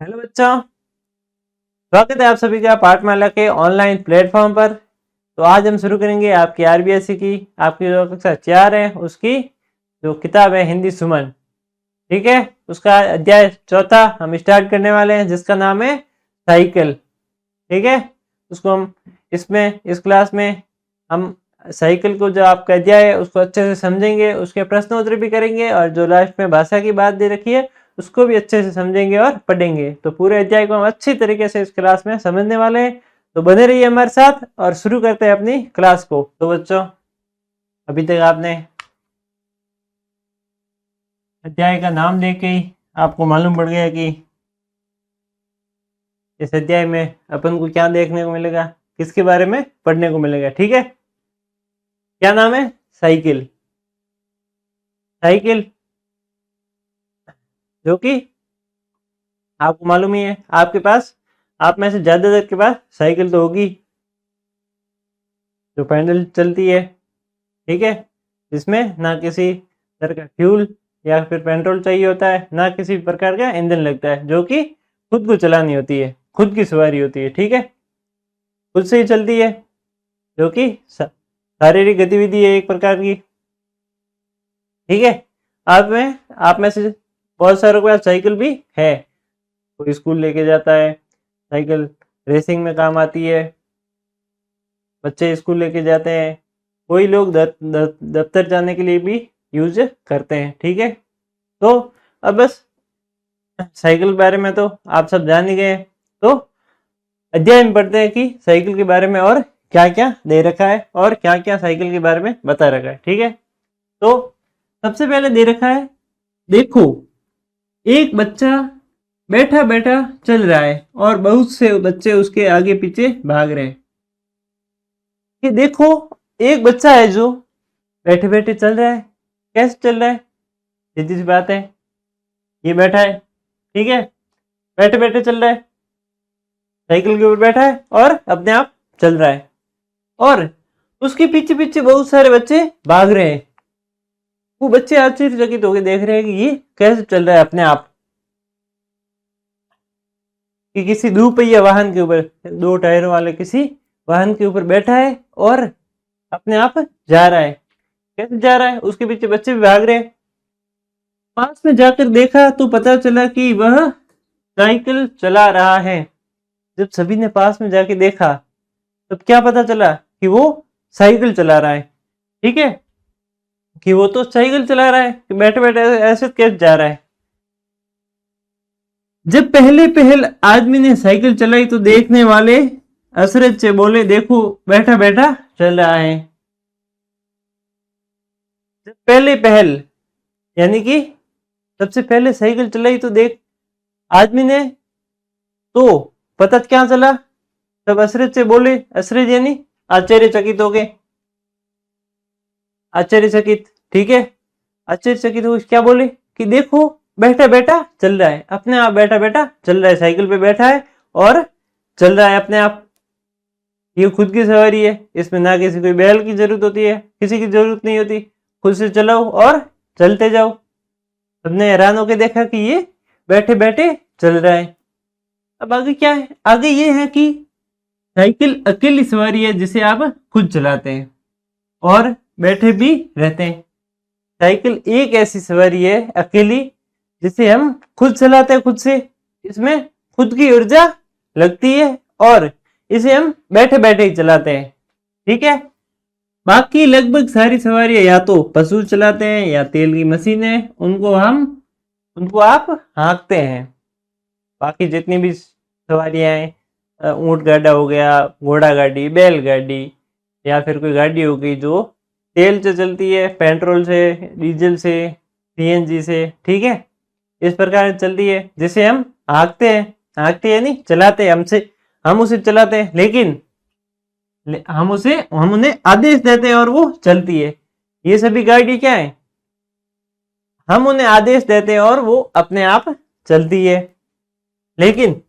Hello बच्चों, स्वागत है आप सभी का पाठमाला के ऑनलाइन प्लेटफॉर्म पर। तो आज हम शुरू करेंगे आपकी आरबीएससी की आपकी जो कक्षा 4 है उसकी जो किताब है हिंदी सुमन। ठीक है, उसका अध्याय चौथा हम स्टार्ट करने वाले हैं जिसका नाम है साइकिल। ठीक है, उसको हम इस क्लास में हम साइकिल को जो आपका अध्याय है उसको अच्छे से समझेंगे, उसके प्रश्न उत्तर भी करेंगे और जो लास्ट में भाषा की बात दे रखी है उसको भी अच्छे से समझेंगे और पढ़ेंगे। तो पूरे अध्याय को हम अच्छी तरीके से इस क्लास में समझने वाले हैं। तो बने रहिए हमारे साथ और शुरू करते हैं अपनी क्लास को। तो बच्चों, अभी तक आपने अध्याय का नाम लेके ही आपको मालूम पड़ गया कि इस अध्याय में अपन को क्या देखने को मिलेगा, किसके बारे में पढ़ने को मिलेगा। ठीक है, क्या नाम है? साइकिल। साइकिल जो कि आपको मालूम ही है, आपके पास आप में से ज्यादातर के पास साइकिल तो होगी जो पैदल चलती है। ठीक है, जिसमें ना किसी तरह का फ्यूल या फिर पेट्रोल चाहिए होता है, ना किसी प्रकार का ईंधन लगता है, जो कि खुद को चलानी होती है, खुद की सवारी होती है। ठीक है, खुद से ही चलती है, जो कि शारीरिक गतिविधि है एक प्रकार की। ठीक है, आप में से बहुत सारों के पास साइकिल भी है। कोई स्कूल लेके जाता है, साइकिल रेसिंग में काम आती है, बच्चे स्कूल लेके जाते हैं, कोई लोग दफ्तर जाने के लिए भी यूज करते हैं। ठीक है, तो अब बस साइकिल के बारे में तो आप सब जान ही गए। तो अध्याय में पढ़ते हैं कि साइकिल के बारे में और क्या क्या दे रखा है और क्या क्या साइकिल के बारे में बता रखा है। ठीक है, तो सबसे पहले दे रखा है, देखो एक बच्चा बैठा बैठा चल रहा है और बहुत से बच्चे उसके आगे पीछे भाग रहे हैं। कि देखो एक बच्चा है जो बैठे बैठे चल रहा है। कैसे चल रहा है? सीधी सी बात है, ये बैठा है, ठीक है, बैठे बैठे चल रहा है, साइकिल के ऊपर बैठा है और अपने आप चल रहा है और उसके पीछे पीछे बहुत सारे बच्चे भाग रहे हैं। वो बच्चे आश्चर्यचकित होकर देख रहे हैं कि ये कैसे चल रहा है अपने आप, कि किसी दोपहिया वाहन के ऊपर, दो टायरों वाले किसी वाहन के ऊपर बैठा है और अपने आप जा रहा है। कैसे जा रहा है? उसके पीछे बच्चे भी भाग रहे हैं। पास में जाकर देखा तो पता चला कि वह साइकिल चला रहा है। जब सभी ने पास में जाके देखा तब क्या पता चला कि वो साइकिल चला रहा है। ठीक है, कि वो तो साइकिल चला रहा है, कि बैठे बैठे ऐसे कैसे जा रहा है। जब पहले पहल आदमी ने साइकिल चलाई तो देखने वाले अचरज से बोले, देखो बैठा बैठा चल रहा है। जब पहले पहल यानी कि सबसे पहले साइकिल चलाई तो देख आदमी ने, तो पता क्या चला? तब अचरज से बोले, अचरज यानी आश्चर्यचकित हो गए, आश्चर्यचकित। ठीक है, आश्चर्यचकित हो क्या बोले कि देखो बैठा बैठा चल रहा है, अपने आप बैठा बैठा चल रहा है, साइकिल पे बैठा है और चल रहा है अपने आप। ये खुद की सवारी है, इसमें ना किसी कोई बैल की जरूरत होती है, किसी की जरूरत नहीं होती, खुद से चलाओ और चलते जाओ। सबने हैरान होकर देखा कि ये बैठे बैठे चल रहा है। अब आगे क्या है? आगे ये है कि साइकिल अकेली सवारी है जिसे आप खुद चलाते हैं और बैठे भी रहते हैं। साइकिल एक ऐसी सवारी है अकेली जिसे हम खुद चलाते हैं, खुद से, इसमें खुद की ऊर्जा लगती है और इसे हम बैठे बैठे ही चलाते हैं। ठीक है, बाकी लगभग सारी सवारियां या तो पशु चलाते हैं या तेल की मशीन है, उनको आप हाँकते हैं। बाकी जितनी भी सवारियां हैं, ऊंट गाड़ा हो गया, घोड़ा गाड़ी, बैलगाड़ी, या फिर कोई गाड़ी हो गई जो तेल से चलती है, पेट्रोल से, डीजल से, सीएनजी से, ठीक है, इस प्रकार से चलती है, जिसे हम हाँकते हैं। हाँकते हैं नहीं, चलाते हैं, हम उसे चलाते हैं, लेकिन हम उन्हें आदेश देते हैं और वो चलती है। ये सभी गाड़ी क्या है? हम उन्हें आदेश देते हैं और वो अपने आप चलती है। लेकिन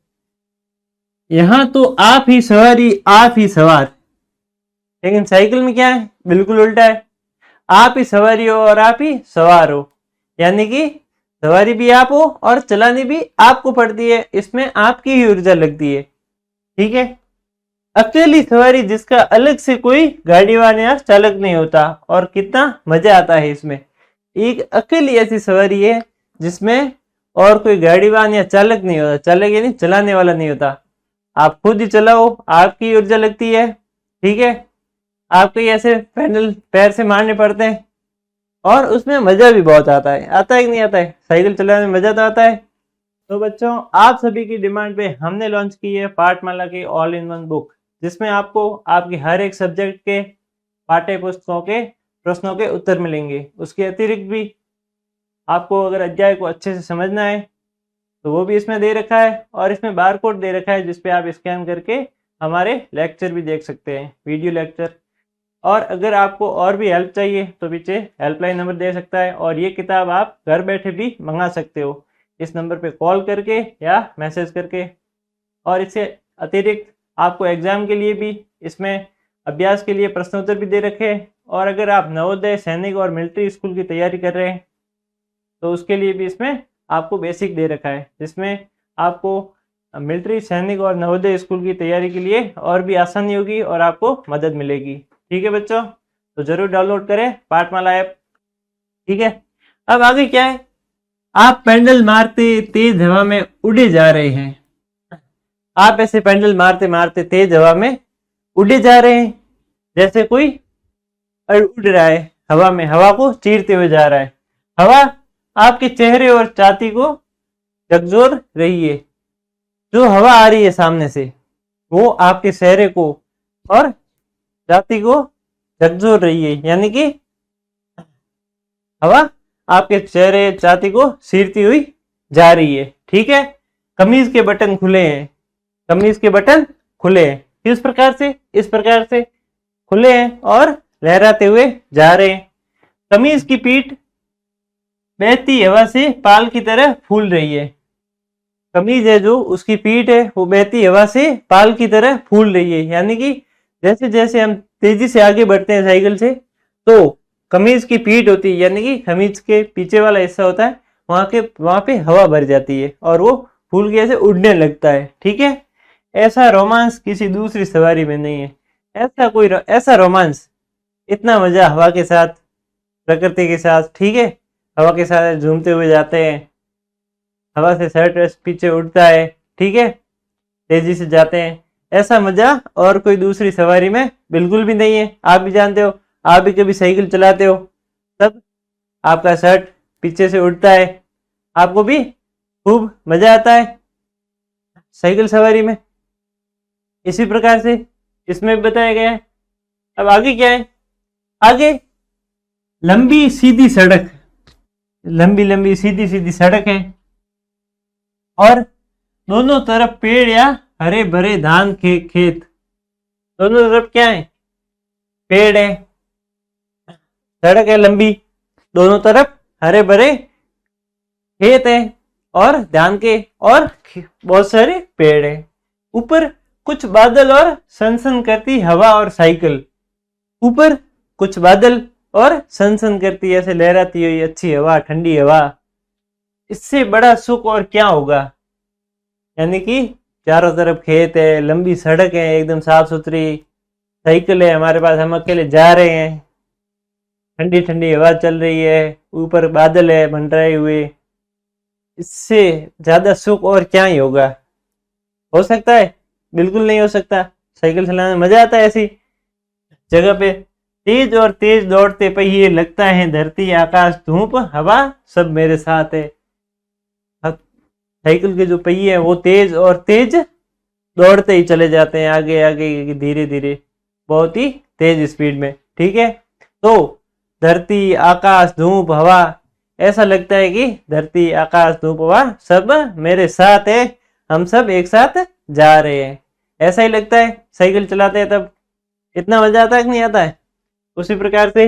यहां तो आप ही सवारी आप ही सवार, लेकिन साइकिल में क्या है? बिल्कुल उल्टा है, आप ही सवारी हो और आप ही सवार हो। यानी कि सवारी भी आप हो और चलानी भी आपको पड़ती है, इसमें आपकी ही ऊर्जा लगती है। ठीक है। अकेली सवारी जिसका अलग से कोई गाड़ी वाला या चालक नहीं होता, और कितना मजा आता है इसमें। एक अकेली ऐसी सवारी है जिसमें और कोई गाड़ी वाहन या चालक नहीं होता, चालक यानी चलाने वाला नहीं होता, आप खुद ही चलाओ, आपकी ऊर्जा लगती है। ठीक है। आपको ऐसे पैडल पैर से मारने पड़ते हैं और उसमें मजा भी बहुत आता है। आता है कि नहीं आता है? साइकिल चलाने में मजा तो आता है। तो बच्चों, आप सभी की डिमांड पे हमने लॉन्च की है पाठमाला की ऑल इन वन बुक, जिसमें आपको आपके हर एक सब्जेक्ट के पाठ्य पुस्तकों के प्रश्नों के उत्तर मिलेंगे। उसके अतिरिक्त भी आपको अगर अध्याय को अच्छे से समझना है तो वो भी इसमें दे रखा है, और इसमें बार कोड दे रखा है जिसपे आप स्कैन करके हमारे लेक्चर भी देख सकते हैं, वीडियो लेक्चर। और अगर आपको और भी हेल्प चाहिए तो पीछे हेल्पलाइन नंबर दे सकता है, और ये किताब आप घर बैठे भी मंगा सकते हो इस नंबर पे कॉल करके या मैसेज करके। और इससे अतिरिक्त आपको एग्जाम के लिए भी इसमें अभ्यास के लिए प्रश्नोत्तर भी दे रखे हैं, और अगर आप नवोदय, सैनिक और मिलिट्री स्कूल की तैयारी कर रहे हैं तो उसके लिए भी इसमें आपको बेसिक दे रखा है, जिसमें आपको मिलिट्री, सैनिक और नवोदय स्कूल की तैयारी के लिए और भी आसानी होगी और आपको मदद मिलेगी। ठीक है बच्चों, तो जरूर डाउनलोड करें पाठमाला ऐप। ठीक है। अब आगे क्या है, आप पेंडल मारते तेज हवा में उड़े जा रहे हैं। आप ऐसे पेंडल मारते मारते तेज हवा में उड़े जा रहे हैं, जैसे कोई उड़ रहा है हवा में, हवा को चीरते हुए जा रहा है। हवा आपके चेहरे और छाती को झकझोर रही है। जो हवा आ रही है सामने से वो आपके चेहरे को और छाती को झकझोर रही है, यानी कि हवा आपके चेहरे, छाती को चीरती हुई जा रही है। ठीक है। कमीज के बटन खुले हैं, कमीज के बटन खुले हैं, किस प्रकार से? इस प्रकार से खुले हैं और लहराते हुए जा रहे हैं। कमीज की पीठ बहती हवा से पाल की तरह फूल रही है। कमीज है जो उसकी पीठ है वो बहती हवा से पाल की तरह फूल रही है, यानी कि जैसे जैसे हम तेजी से आगे बढ़ते हैं साइकिल से, तो कमीज की पीठ होती है, यानी कि कमीज के पीछे वाला हिस्सा होता है, वहां पे हवा भर जाती है और वो फूल के ऐसे उड़ने लगता है। ठीक है। ऐसा रोमांस किसी दूसरी सवारी में नहीं है। ऐसा रोमांस, इतना मजा हवा के साथ, प्रकृति के साथ। ठीक है। हवा के साथ झूमते हुए जाते हैं, हवा से शर्ट पीछे उड़ता है। ठीक है। तेजी से जाते हैं, ऐसा मजा और कोई दूसरी सवारी में बिल्कुल भी नहीं है। आप भी जानते हो, आप भी कभी साइकिल चलाते हो तब आपका शर्ट पीछे से उड़ता है, आपको भी खूब मजा आता है साइकिल सवारी में। इसी प्रकार से इसमें भी बताया गया है। अब आगे क्या है, आगे लंबी सीधी सड़क, लंबी लंबी सीधी सीधी सड़क है, और दोनों तरफ पेड़ या हरे भरे धान के खेत। दोनों तरफ क्या है? पेड़ है, सड़क है लंबी, दोनों तरफ हरे भरे खेत है और धान के और बहुत सारे पेड़ है। ऊपर कुछ बादल और सनसन करती हवा और साइकिल। ऊपर कुछ बादल और सनसन करती ऐसे लहराती हुई अच्छी हवा, ठंडी हवा। इससे बड़ा सुख और क्या होगा? यानी कि चारों तरफ खेत है, लंबी सड़क है, एकदम साफ सुथरी, साइकिल है हमारे पास, हम अकेले जा रहे हैं, ठंडी ठंडी हवा चल रही है, ऊपर बादल है मंडराए हुए। इससे ज्यादा सुख और क्या ही होगा? हो सकता है? बिल्कुल नहीं हो सकता। साइकिल चलाने में मजा आता है ऐसी जगह पे। तेज और तेज दौड़ते पहिए, लगता है धरती आकाश धूप हवा सब मेरे साथ है। साइकिल के जो पहिए हैं वो तेज और तेज दौड़ते ही चले जाते हैं, आगे आगे धीरे धीरे, बहुत ही तेज स्पीड में। ठीक है। तो धरती आकाश धूप हवा, ऐसा लगता है कि धरती आकाश धूप हवा सब मेरे साथ है, हम सब एक साथ जा रहे हैं। ऐसा ही लगता है साइकिल चलाते हैं तब। इतना मजा आता है कि नहीं आता है? उसी प्रकार से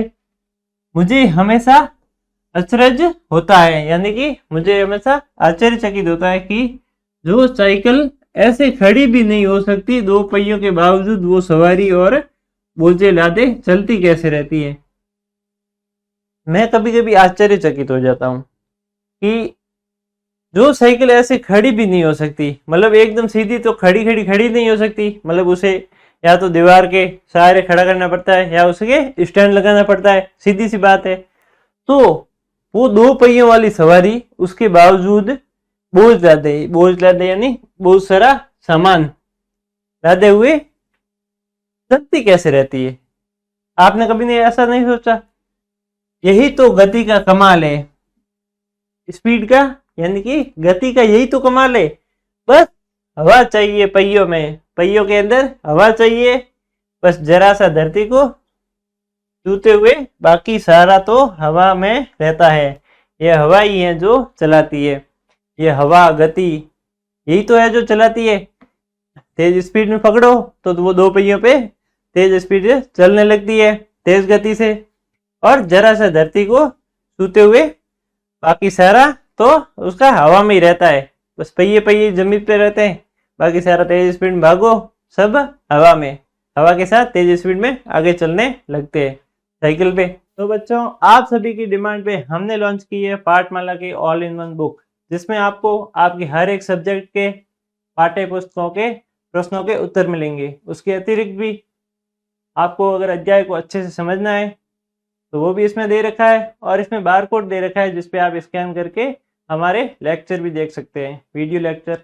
मुझे हमेशा अचरज होता है, यानी कि मुझे हमेशा आश्चर्यचकित होता है कि जो साइकिल ऐसे खड़ी भी नहीं हो सकती, दो पहियों के बावजूद वो सवारी और बोझे लादे चलती कैसे रहती है। मैं कभी कभी आश्चर्यचकित हो जाता हूँ कि जो साइकिल ऐसे खड़ी भी नहीं हो सकती, मतलब एकदम सीधी तो खड़ी नहीं हो सकती, मतलब उसे या तो दीवार के सहारे खड़ा करना पड़ता है या उसके स्टैंड लगाना पड़ता है, सीधी सी बात है। तो वो दो पहियों वाली सवारी उसके बावजूद बोझ लादे यानी बहुत सारा सामान लादे हुए चलती कैसे रहती है? आपने कभी नहीं ऐसा नहीं सोचा? यही तो गति का कमाल है, स्पीड का यानी कि गति का यही तो कमाल है। बस हवा चाहिए पहियों में, पहियों के अंदर हवा चाहिए, बस जरा सा धरती को छूते हुए, बाकी सारा तो हवा में रहता है। यह हवा ही है जो चलाती है, यह हवा गति यही तो है जो चलाती है। तेज स्पीड में पकड़ो तो वो दो पहियों पे तेज स्पीड से चलने लगती है, तेज गति से, और जरा सा धरती को छूते हुए बाकी सारा तो उसका हवा में ही रहता है। बस पहिए पहिए जमीन पे रहते हैं, बाकी सारा तेज स्पीड में भागो, सब हवा में, हवा के साथ तेज स्पीड में आगे चलने लगते हैं साइकिल पे। तो बच्चों, आप सभी की डिमांड पे हमने लॉन्च की है पाठमाला की ऑल इन वन बुक, जिसमें आपको आपके हर एक सब्जेक्ट के पाठ्य पुस्तकों के प्रश्नों के उत्तर मिलेंगे। उसके अतिरिक्त भी आपको अगर अध्याय को अच्छे से समझना है तो वो भी इसमें दे रखा है, और इसमें बार कोड दे रखा है जिसपे आप स्कैन करके हमारे लेक्चर भी देख सकते हैं, वीडियो लेक्चर।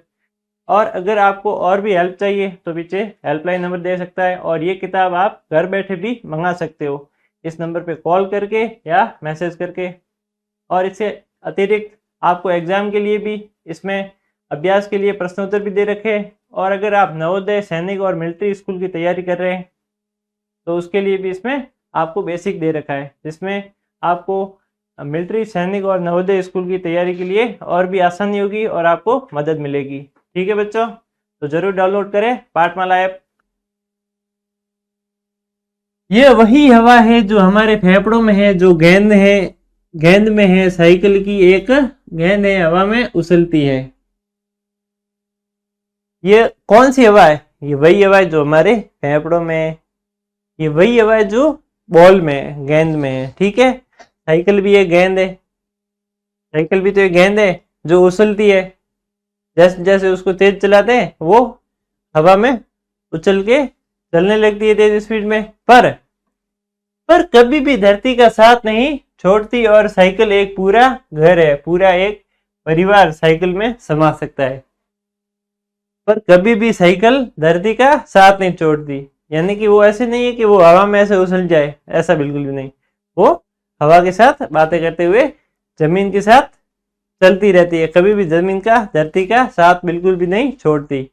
और अगर आपको और भी हेल्प चाहिए तो पीछे हेल्पलाइन नंबर दे सकता है, और ये किताब आप घर बैठे भी मंगा सकते हो इस नंबर पे कॉल करके या मैसेज करके। और इससे अतिरिक्त आपको एग्जाम के लिए भी इसमें अभ्यास के लिए प्रश्नोत्तर भी दे रखे हैं, और अगर आप नवोदय, सैनिक और मिलिट्री स्कूल की तैयारी कर रहे हैं तो उसके लिए भी इसमें आपको बेसिक दे रखा है, जिसमें आपको मिलिट्री, सैनिक और नवोदय स्कूल की तैयारी के लिए और भी आसानी होगी और आपको मदद मिलेगी। ठीक है बच्चों, तो जरूर डाउनलोड करें पाठमाला ऐप। यह वही हवा है जो हमारे फेफड़ों में है, जो गेंद में है, साइकिल की एक गेंद है, हवा में उछलती है। ये कौन सी हवा है? ये वही हवा है जो हमारे फेफड़ों में है, ये वही हवा है जो बॉल में, गेंद में है। ठीक है, साइकिल भी एक गेंद है, साइकिल भी तो एक गेंद है जो उछलती है। जैसे जैसे उसको तेज चलाते हैं वो हवा में उछल के चलने लगती है तेज स्पीड में, पर कभी भी धरती का साथ नहीं छोड़ती, और साइकिल एक पूरा घर है, पूरा एक परिवार साइकिल में समा सकता है। पर कभी भी साइकिल धरती का साथ नहीं छोड़ती, यानी कि वो ऐसे नहीं है कि वो हवा में ऐसे उछल जाए, ऐसा बिल्कुल भी नहीं। वो हवा के साथ बातें करते हुए जमीन के साथ चलती रहती है, कभी भी जमीन का, धरती का साथ बिल्कुल भी नहीं छोड़ती।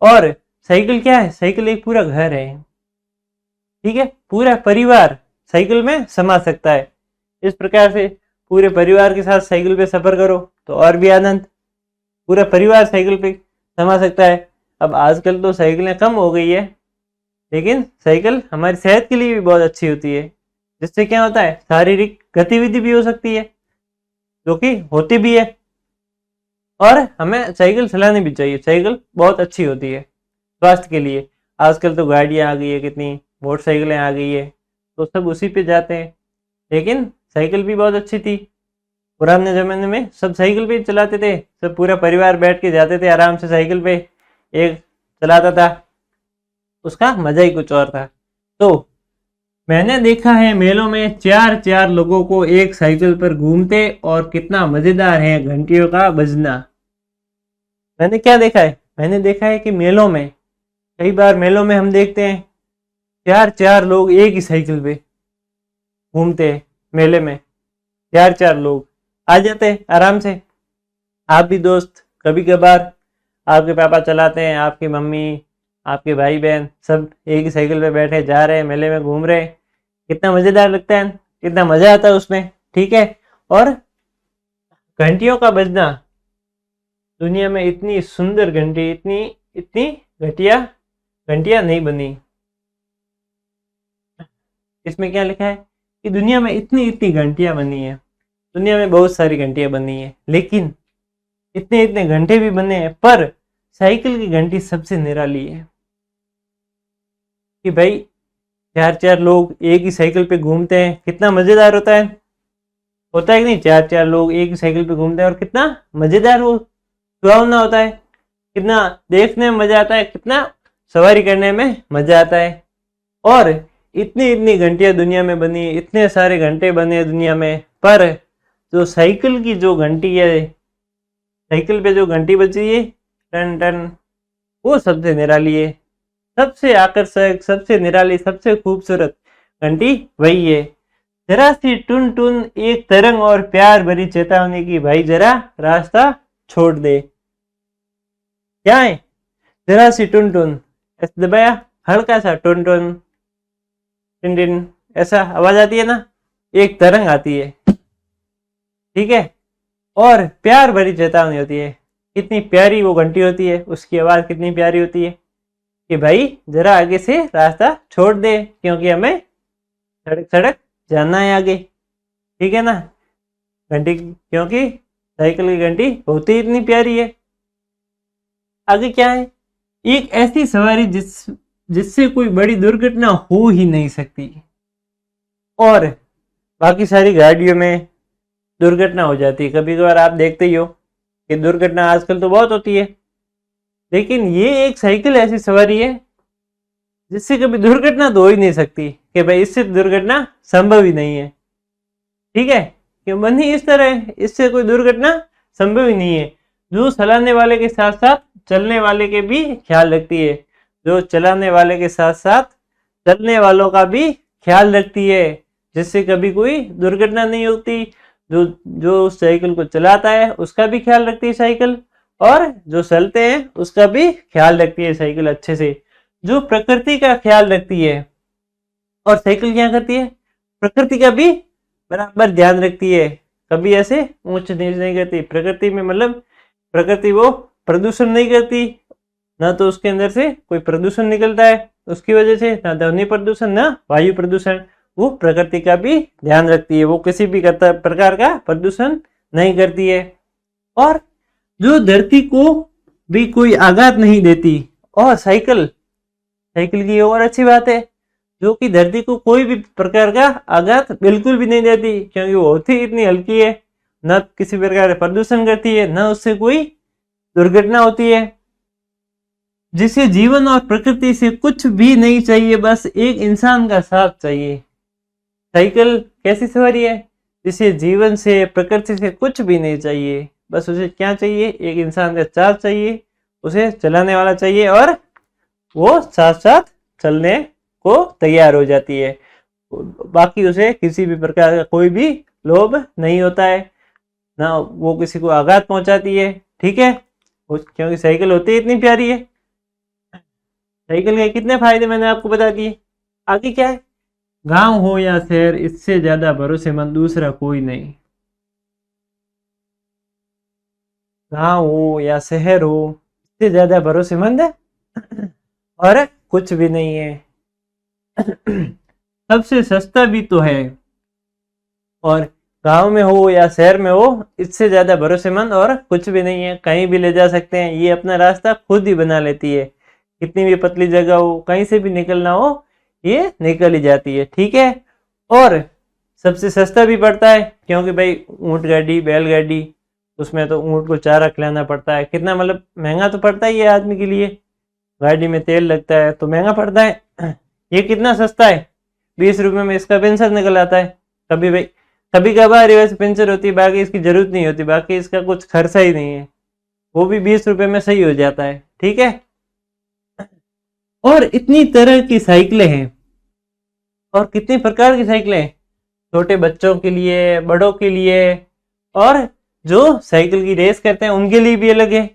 और साइकिल क्या है? साइकिल एक पूरा घर है। ठीक है, पूरा परिवार साइकिल में समा सकता है। इस प्रकार से पूरे परिवार के साथ साइकिल पे सफर करो तो और भी आनंद, पूरा परिवार साइकिल पे समा सकता है। अब आजकल तो साइकिलें कम हो गई है, लेकिन साइकिल हमारी सेहत के लिए भी बहुत अच्छी होती है, जिससे क्या होता है, शारीरिक गतिविधि भी हो सकती है, जो कि होती भी है। और हमें साइकिल चलानी भी चाहिए, साइकिल बहुत अच्छी होती है स्वास्थ्य के लिए। आजकल तो गाड़ियाँ आ गई है, कितनी मोटरसाइकिलें आ गई है, तो सब उसी पे जाते हैं, लेकिन साइकिल भी बहुत अच्छी थी। पुराने ज़माने में सब साइकिल पे ही चलाते थे, सब पूरा परिवार बैठ के जाते थे आराम से साइकिल पे, एक चलाता था, उसका मजा ही कुछ और था। तो मैंने देखा है मेलों में चार चार लोगों को एक साइकिल पर घूमते, और कितना मजेदार है घंटियों का बजना। मैंने क्या देखा है? मैंने देखा है कि मेलों में, कई बार मेलों में हम देखते हैं चार चार लोग एक ही साइकिल पे घूमते हैं, मेले में चार चार लोग आ जाते हैं आराम से। आप भी दोस्त कभी कभार, आपके पापा चलाते हैं, आपकी मम्मी, आपके भाई बहन सब एक ही साइकिल पे बैठे जा रहे हैं, मेले में घूम रहे हैं, कितना मजेदार लगता है, कितना मजा आता है उसमें। ठीक है, और घंटियों का बजना, दुनिया में इतनी सुंदर घंटी, इतनी इतनी घटिया घंटियां नहीं बनी। इसमें क्या लिखा है कि दुनिया में इतनी इतनी घंटियां बनी है, दुनिया में बहुत सारी घंटियां बनी है, लेकिन इतने इतने घंटे भी बने हैं, पर साइकिल की घंटी सबसे निराली है। कि भाई चार चार लोग एक ही साइकिल पे घूमते हैं, कितना मजेदार होता है। होता है कि नहीं, 4-4 लोग एक साइकिल पे घूमते हैं और कितना मजेदार वो सुहावना होता है, कितना देखने में मजा आता है, कितना सवारी करने में मजा आता है। और इतनी इतनी घंटियां दुनिया में बनी, इतने सारे घंटे बने दुनिया में, पर जो साइकिल की जो घंटी है, साइकिल पे जो घंटी बजी है टन टन, वो सबसे निराली है, सबसे आकर्षक, सबसे निराली, सबसे खूबसूरत घंटी वही है। जरा सी टुन टुन एक तरंग और प्यार भरी चेतावनी की, भाई जरा रास्ता छोड़ दे। क्या है? जरा सी टुन टुन, ऐसे दबाया, हल्का सा टुन टुन टिन टिन ऐसा आवाज आती है ना, एक तरंग आती है, ठीक है, और प्यार भरी चेतावनी होती है। कितनी प्यारी वो घंटी होती है, उसकी आवाज कितनी प्यारी होती है कि भाई जरा आगे से रास्ता छोड़ दे, क्योंकि हमें सड़क सड़क जाना है आगे, ठीक है ना। घंटी, क्योंकि साइकिल की घंटी होती इतनी प्यारी है। आगे क्या है? एक ऐसी सवारी जिससे कोई बड़ी दुर्घटना हो ही नहीं सकती। और बाकी सारी गाड़ियों में दुर्घटना हो जाती है, कभी कभार आप देखते ही हो कि दुर्घटना आजकल तो बहुत होती है, लेकिन ये एक साइकिल ऐसी सवारी है जिससे कभी दुर्घटना तो हो ही नहीं सकती, कि भाई इससे दुर्घटना संभव ही नहीं है, ठीक है। क्यों बनी इस तरह है, इससे कोई दुर्घटना संभव ही नहीं है। जो चलाने वाले के साथ साथ चलने वाले के भी ख्याल रखती है, जो चलाने वाले के साथ साथ चलने वालों का भी ख्याल रखती है, जिससे कभी कोई दुर्घटना नहीं होती। जो जो उस साइकिल को चलाता है उसका भी ख्याल रखती है साइकिल, और जो चलते हैं उसका भी ख्याल रखती है साइकिल अच्छे से। जो प्रकृति का ख्याल रखती है, और साइकिल क्या करती है, प्रकृति का भी बराबर ध्यान रखती है, कभी ऐसे ऊंच नीच नहीं करती। प्रकृति में मतलब प्रकृति वो प्रदूषण नहीं करती, ना तो उसके अंदर से कोई प्रदूषण निकलता है उसकी वजह से, ना ध्वनि प्रदूषण ना वायु प्रदूषण। वो प्रकृति का भी ध्यान रखती है, वो किसी भी प्रकार का प्रदूषण नहीं करती है। और जो धरती को भी कोई आघात नहीं देती। और साइकिल साइकिल की और अच्छी बात है, जो कि धरती को कोई भी प्रकार का आघात बिल्कुल भी नहीं देती, क्योंकि वो होती इतनी हल्की है, न किसी प्रकार का प्रदूषण करती है, न उससे कोई दुर्घटना होती है। जिसे जीवन और प्रकृति से कुछ भी नहीं चाहिए, बस एक इंसान का साथ चाहिए। साइकिल कैसी सवारी है, जिसे जीवन से प्रकृति से कुछ भी नहीं चाहिए, बस उसे क्या चाहिए, एक इंसान का साथ चाहिए, उसे चलाने वाला चाहिए, और वो साथ साथ चलने को तैयार हो जाती है। बाकी उसे किसी भी प्रकार का कोई भी लोभ नहीं होता है, ना वो किसी को आघात पहुंचाती है, ठीक है, क्योंकि साइकिल होती इतनी प्यारी है। साइकिल के कितने फायदे मैंने आपको बता दिए। आगे क्या है? गांव हो या शहर, इससे ज्यादा भरोसेमंद दूसरा कोई नहीं। गांव हो या शहर हो, इससे ज्यादा भरोसेमंद और कुछ भी नहीं है। सबसे सस्ता भी तो है। और गांव में हो या शहर में हो, इससे ज्यादा भरोसेमंद और कुछ भी नहीं है। कहीं भी ले जा सकते हैं, ये अपना रास्ता खुद ही बना लेती है, कितनी भी पतली जगह हो, कहीं से भी निकलना हो, ये निकल ही जाती है, ठीक है। और सबसे सस्ता भी पड़ता है, क्योंकि भाई ऊंट गाड़ी, बैलगाड़ी, उसमें तो ऊंट को चारा खिलाना पड़ता है, कितना मतलब महंगा तो पड़ता ही है आदमी के लिए, गाड़ी में तेल लगता है तो महंगा पड़ता है। ये कितना सस्ता है, 20 रुपए में इसका पेंचर निकल आता है। कभी भाई कभी कभार वैसे पेंचर होती है, बाकी इसकी जरूरत नहीं होती, बाकी इसका कुछ खर्चा ही नहीं है, वो भी 20 रुपए में सही हो जाता है, ठीक है। और इतनी तरह की साइकिलें हैं, और कितनी प्रकार की साइकिलें, छोटे बच्चों के लिए, बड़ों के लिए, और जो साइकिल की रेस करते हैं उनके लिए भी अलग है,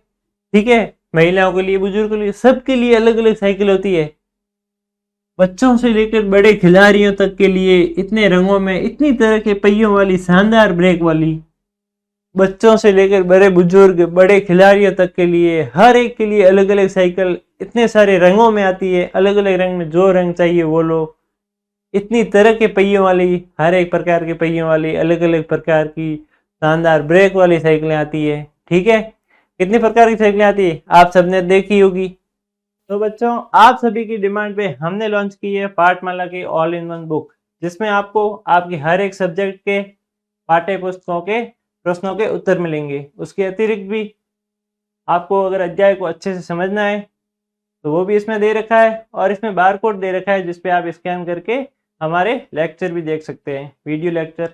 ठीक है, महिलाओं के लिए, बुजुर्गों के लिए, सबके लिए अलग अलग साइकिल होती है। बच्चों से लेकर बड़े खिलाड़ियों तक के लिए इतने रंगों में, इतनी तरह के पहियों वाली, शानदार ब्रेक वाली, बच्चों से लेकर बड़े बुजुर्ग, बड़े खिलाड़ियों तक के लिए, हर एक के लिए अलग अलग साइकिल इतने सारे रंगों में आती है, अलग अलग रंग में जो रंग चाहिए वो लो। इतनी तरह के पहियों वाली, हर एक प्रकार के पहियों वाली, अलग अलग प्रकार की शानदार ब्रेक वाली साइकिलें आती है, ठीक है। कितनी प्रकार की साइकिलें आती है आप सबने देखी होगी। तो बच्चों, आप सभी की डिमांड पे हमने लॉन्च की है पाठमाला की ऑल इन वन बुक, जिसमें आपको आपके हर एक सब्जेक्ट के पाठ्य पुस्तकों के प्रश्नों के उत्तर मिलेंगे। उसके अतिरिक्त भी आपको अगर अध्याय को अच्छे से समझना है तो वो भी इसमें दे रखा है, और इसमें बारकोड दे रखा है जिसपे आप स्कैन करके हमारे लेक्चर भी देख सकते हैं, वीडियो लेक्चर।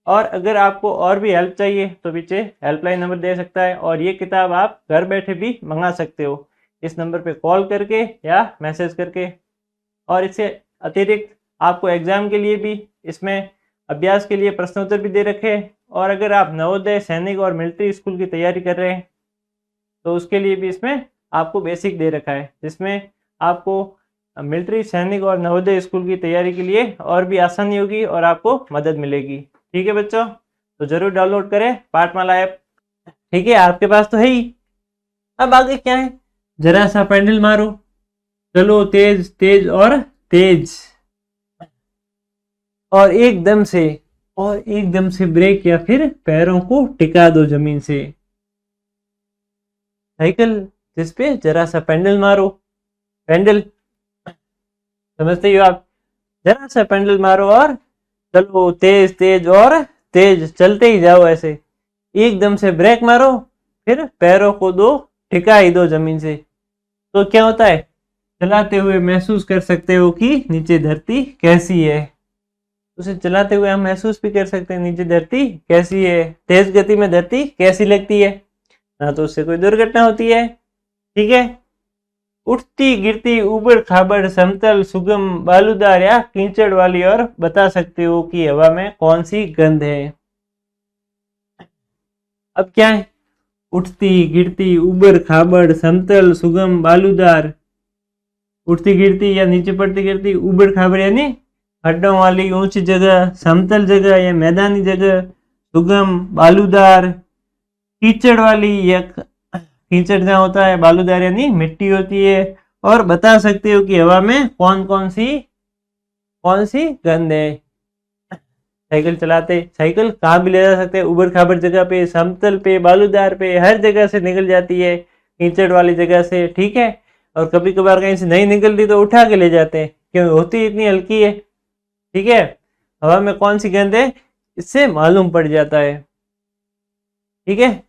और अगर आपको और भी हेल्प चाहिए तो पीछे हेल्पलाइन नंबर दे सकता है, और ये किताब आप घर बैठे भी मंगा सकते हो इस नंबर पे कॉल करके या मैसेज करके। और इससे अतिरिक्त आपको एग्जाम के लिए भी इसमें अभ्यास के लिए प्रश्नोत्तर भी दे रखे हैं, और अगर आप नवोदय, सैनिक और मिलिट्री स्कूल की तैयारी कर रहे हैं तो उसके लिए भी इसमें आपको बेसिक दे रखा है, जिसमें आपको मिलिट्री, सैनिक और नवोदय स्कूल की तैयारी के लिए और भी आसानी होगी और आपको मदद मिलेगी। ठीक है बच्चों, तो जरूर डाउनलोड करें पाठमाला ऐप। ठीक है, आपके पास तो है ही। अब आगे क्या है, जरा सा पैंडल मारो, चलो तेज तेज और तेज, और एकदम से ब्रेक या फिर पैरों को टिका दो जमीन से। साइकिल जिस पे जरा सा पैंडल मारो, पैंडल समझते हो आप, जरा सा पैंडल मारो और चलो तेज तेज और तेज, चलते ही जाओ ऐसे। एकदम से ब्रेक मारो, फिर पैरों को दो टिका ही दो जमीन से। तो क्या होता है, चलाते हुए महसूस कर सकते हो कि नीचे धरती कैसी है। उसे चलाते हुए हम महसूस भी कर सकते हैं नीचे धरती कैसी है, तेज गति में धरती कैसी लगती है, ना तो उससे कोई दुर्घटना होती है। ठीक है, उठती गिरती, उबड़ खाबड़, समतल, सुगम, बालूदार या कीचड़ वाली, और बता सकते हो कि हवा में कौन सी गंध है। अब क्या है, उठती गिरती, उबड़ खाबड़, समतल, सुगम, बालूदार। उठती गिरती या नीचे पड़ती गिरती, उबड़ खाबड़ यानी खड्डों वाली ऊंची जगह, समतल जगह या मैदानी जगह, सुगम, बालूदार, कीचड़ वाली या कीचड़ जहाँ होता है, बालूदार यानी मिट्टी होती है। और बता सकते हो कि हवा में कौन कौन सी गंध है। साइकिल चलाते, साइकिल कहाँ भी ले जा सकते हैं, उबड़ खाबड़ जगह पे, समतल पे, बालूदार पे, हर जगह से निकल जाती है, कीचड़ वाली जगह से। ठीक है, और कभी कभार कहीं से नहीं निकलती तो उठा के ले जाते हैं, क्यों, होती इतनी हल्की है। ठीक है, हवा में कौन सी गंध है इससे मालूम पड़ जाता है। ठीक है,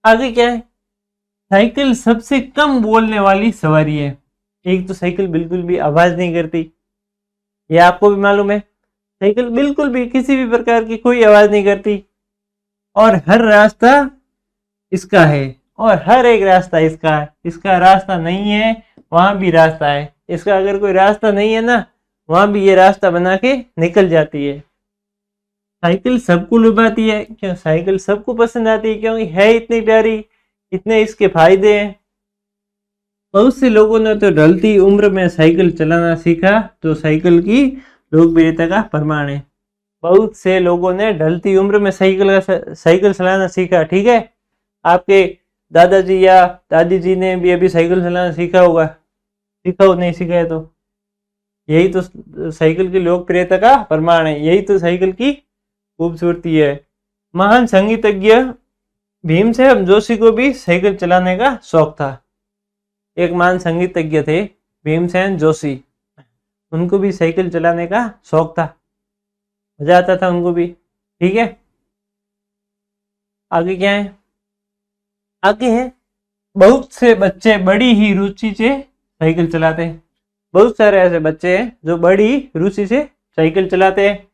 आगे क्या है, साइकिल सबसे कम बोलने वाली सवारी है। एक तो साइकिल बिल्कुल भी आवाज नहीं करती, ये आपको भी मालूम है। साइकिल बिल्कुल भी किसी भी प्रकार की कोई आवाज नहीं करती, और हर रास्ता इसका है, और हर एक रास्ता इसका है। इसका रास्ता नहीं है वहां भी रास्ता है, इसका अगर कोई रास्ता नहीं है ना, वहां भी ये रास्ता बना के निकल जाती है। साइकिल सबको लुभाती है, क्यों, साइकिल सबको पसंद आती है क्योंकि है इतनी प्यारी, इतने इसके फायदे हैं। बहुत से लोगों ने तो ढलती उम्र में साइकिल चलाना सीखा, तो साइकिल की लोकप्रियता का प्रमाण है। बहुत से लोगों ने ढलती उम्र में साइकिल चलाना सीखा। ठीक है, आपके दादाजी या दादी जी ने भी अभी साइकिल चलाना सीखा होगा, सीखा हो, नहीं सीखा है तो यही तो साइकिल की लोकप्रियता का प्रमाण है, यही तो साइकिल की खूबसूरती है। महान संगीतज्ञ भीमसेन जोशी को भी साइकिल चलाने का शौक था। एक महान संगीतज्ञ थे भीमसेन जोशी, उनको भी साइकिल चलाने का शौक था, मजा आता था उनको भी। ठीक है, आगे क्या है, आगे है बहुत से बच्चे बड़ी ही रुचि से साइकिल चलाते हैं। बहुत सारे ऐसे बच्चे हैं जो बड़ी रुचि से साइकिल चलाते हैं।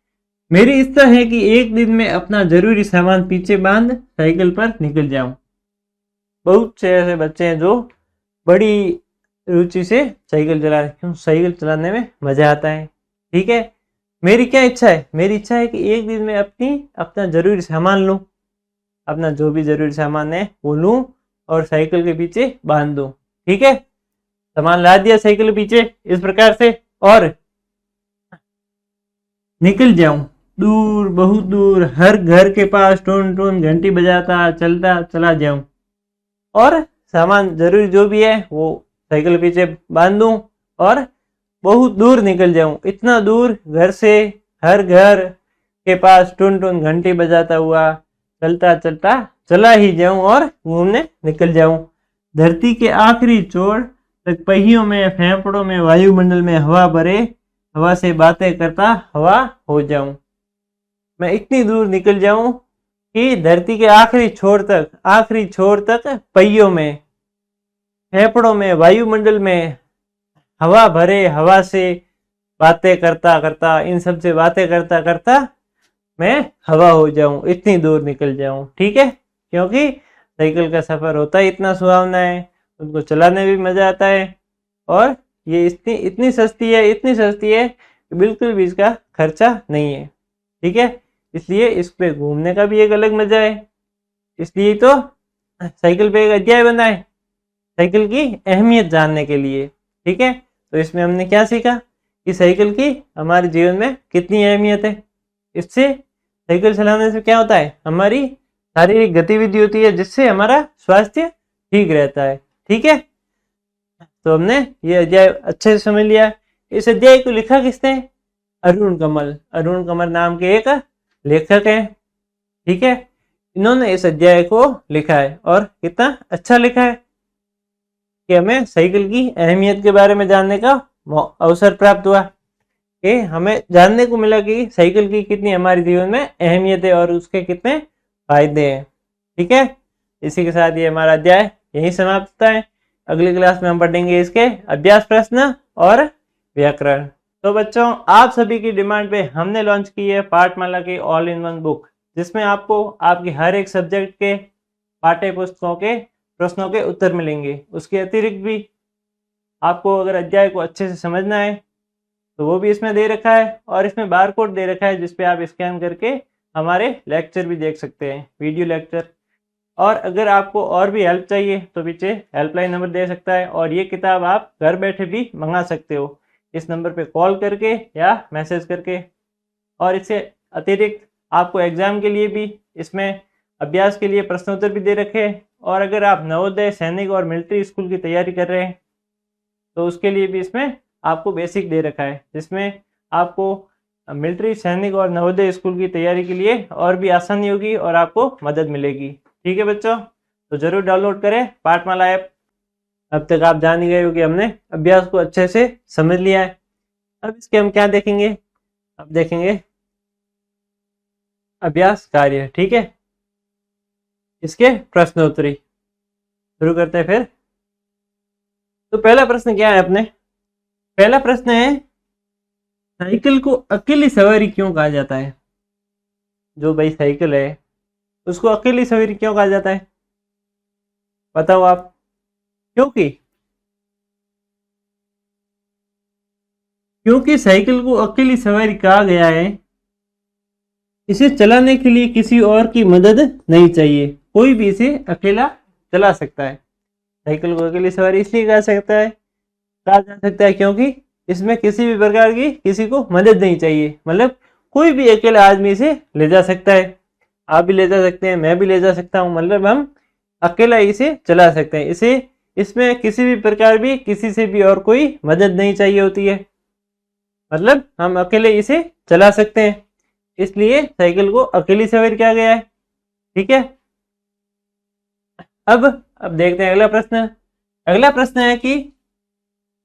मेरी इच्छा है कि एक दिन में अपना जरूरी सामान पीछे बांध साइकिल पर निकल जाऊं। बहुत से ऐसे बच्चे हैं जो बड़ी रुचि से साइकिल चला रहे हैं, क्यों, साइकिल चलाने में मजा आता है। ठीक है, मेरी क्या इच्छा है, मेरी इच्छा है कि एक दिन में अपना जरूरी सामान लूं, अपना जो भी जरूरी सामान है वो लूं और साइकिल के पीछे बांध दूं। ठीक है, सामान ला दिया साइकिल के पीछे इस प्रकार से, और निकल जाऊं दूर, बहुत दूर, हर घर के पास टोन टोन घंटी बजाता चलता चला जाऊं, और सामान जरूरी जो भी है वो साइकिल पीछे बांध दूं और बहुत दूर निकल जाऊं। इतना दूर, घर से हर घर के पास टुन टुन घंटी बजाता हुआ चलता चलता चला ही जाऊं और घूमने निकल जाऊं। धरती के आखिरी छोर तक पहियों में, फेफड़ों में, वायुमंडल में हवा भरे, हवा से बातें करता हवा हो जाऊं। मैं इतनी दूर निकल जाऊं कि धरती के आखिरी छोर तक पहियों में, फेफड़ों में, वायुमंडल में हवा भरे, हवा से बातें करता करता, इन सब से बातें करता करता मैं हवा हो जाऊं, इतनी दूर निकल जाऊं। ठीक है, क्योंकि साइकिल का सफर होता ही इतना सुहावना है, उनको चलाने भी मजा आता है, और ये इतनी इतनी सस्ती है, इतनी सस्ती है कि बिल्कुल भी इसका खर्चा नहीं है। ठीक है, इसलिए इस पे घूमने का भी एक अलग मजा है। इसलिए तो साइकिल पे एक अध्याय बना है, साइकिल की अहमियत जानने के लिए। ठीक है, तो इसमें हमने क्या सीखा कि साइकिल की हमारे जीवन में कितनी अहमियत है। इससे साइकिल चलाने से क्या होता है, हमारी शारीरिक गतिविधि होती है, जिससे हमारा स्वास्थ्य ठीक रहता है। ठीक है, तो हमने ये अध्याय अच्छे से समझ लिया। इस अध्याय को लिखा किसने? अरुण कमल। अरुण कमल नाम के एक लेखक हैं। ठीक है, इन्होंने इस अध्याय को लिखा है, और कितना अच्छा लिखा है कि हमें साइकिल की अहमियत के बारे में जानने का अवसर प्राप्त हुआ, कि हमें जानने को मिला कि साइकिल की कितनी हमारे जीवन में अहमियत है और उसके कितने फायदे हैं। ठीक है, इसी के साथ ये हमारा अध्याय यही समाप्त होता है। अगली क्लास में हम पढ़ेंगे इसके अभ्यास प्रश्न और व्याकरण। तो बच्चों, आप सभी की डिमांड पे हमने लॉन्च की है पाठमाला की ऑल इन वन बुक, जिसमें आपको आपके हर एक सब्जेक्ट के पाठ्य पुस्तकों के प्रश्नों के उत्तर मिलेंगे। उसके अतिरिक्त भी आपको अगर अध्याय को अच्छे से समझना है तो वो भी इसमें दे रखा है, और इसमें बार कोड दे रखा है जिसपे आप स्कैन करके हमारे लेक्चर भी देख सकते हैं, वीडियो लेक्चर। और अगर आपको और भी हेल्प चाहिए तो पीछे हेल्पलाइन नंबर दे सकता है, और ये किताब आप घर बैठे भी मंगा सकते हो इस नंबर पे कॉल करके या मैसेज करके। और इससे अतिरिक्त आपको एग्जाम के लिए भी इसमें अभ्यास के लिए प्रश्नोत्तर भी दे रखे हैं। और अगर आप नवोदय, सैनिक और मिलिट्री स्कूल की तैयारी कर रहे हैं तो उसके लिए भी इसमें आपको बेसिक दे रखा है, जिसमें आपको मिलिट्री, सैनिक और नवोदय स्कूल की तैयारी के लिए और भी आसानी होगी और आपको मदद मिलेगी। ठीक है बच्चों, तो जरूर डाउनलोड करें पाठमाला ऐप। अब तक आप जान ही गए हो कि हमने अभ्यास को अच्छे से समझ लिया है। अब इसके हम क्या देखेंगे, अब देखेंगे अभ्यास कार्य। ठीक है, इसके प्रश्नोत्तरी शुरू करते हैं फिर। तो पहला प्रश्न क्या है अपने? पहला प्रश्न है, साइकिल को अकेली सवारी क्यों कहा जाता है? जो भाई साइकिल है उसको अकेली सवारी क्यों कहा जाता है, बताओ आप। क्योंकि साइकिल को अकेली सवारी कहा गया है, इसे चलाने के लिए किसी और की मदद नहीं चाहिए, कोई भी इसे अकेला चला सकता है। साइकिल को अकेली सवारी इसलिए कहा जा सकता है क्योंकि इसमें किसी भी प्रकार की किसी को मदद नहीं चाहिए, मतलब कोई भी अकेला आदमी इसे ले जा सकता है। आप भी ले जा सकते हैं, मैं भी ले जा सकता हूँ, मतलब हम अकेला इसे चला सकते हैं। इसे इसमें किसी भी प्रकार भी किसी से भी और कोई मदद नहीं चाहिए होती है, मतलब हम अकेले इसे चला सकते हैं, इसलिए साइकिल को अकेली सवारी किया गया है। ठीक है, अब देखते हैं अगला प्रश्न। अगला प्रश्न है कि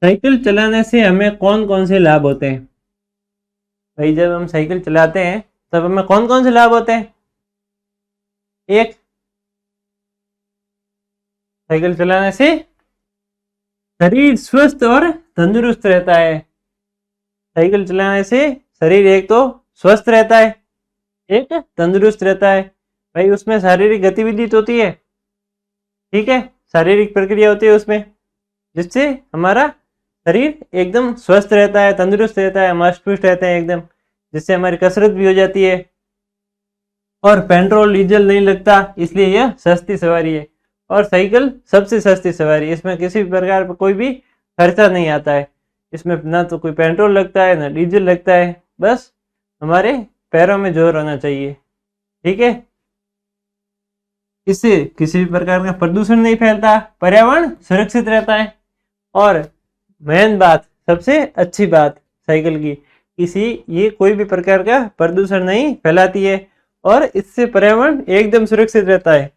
साइकिल चलाने से हमें कौन कौन से लाभ होते हैं? भाई जब हम साइकिल चलाते हैं तब हमें कौन कौन से लाभ होते हैं? एक, साइकिल चलाने से शरीर स्वस्थ और तंदुरुस्त रहता है। साइकिल चलाने से शरीर एक तो स्वस्थ रहता है, एक तंदुरुस्त रहता है। भाई उसमें शारीरिक गतिविधि तो होती है, ठीक है, शारीरिक प्रक्रिया होती है उसमें, जिससे हमारा शरीर एकदम स्वस्थ रहता है, तंदुरुस्त रहता है, मस्त पुष्ट रहते हैं एकदम, जिससे हमारी कसरत भी हो जाती है। और पेट्रोल डीजल नहीं लगता, इसलिए यह सस्ती सवारी है। और साइकिल सबसे सस्ती सवारी, इसमें किसी भी प्रकार का कोई भी खर्चा नहीं आता है। इसमें ना तो कोई पेट्रोल लगता है ना डीजल लगता है, बस हमारे पैरों में जोर होना चाहिए। ठीक है, इससे किसी भी प्रकार का प्रदूषण नहीं फैलता, पर्यावरण सुरक्षित रहता है। और मेन बात, सबसे अच्छी बात साइकिल की, ये कोई भी प्रकार का प्रदूषण नहीं फैलाती है, और इससे पर्यावरण एकदम सुरक्षित रहता है।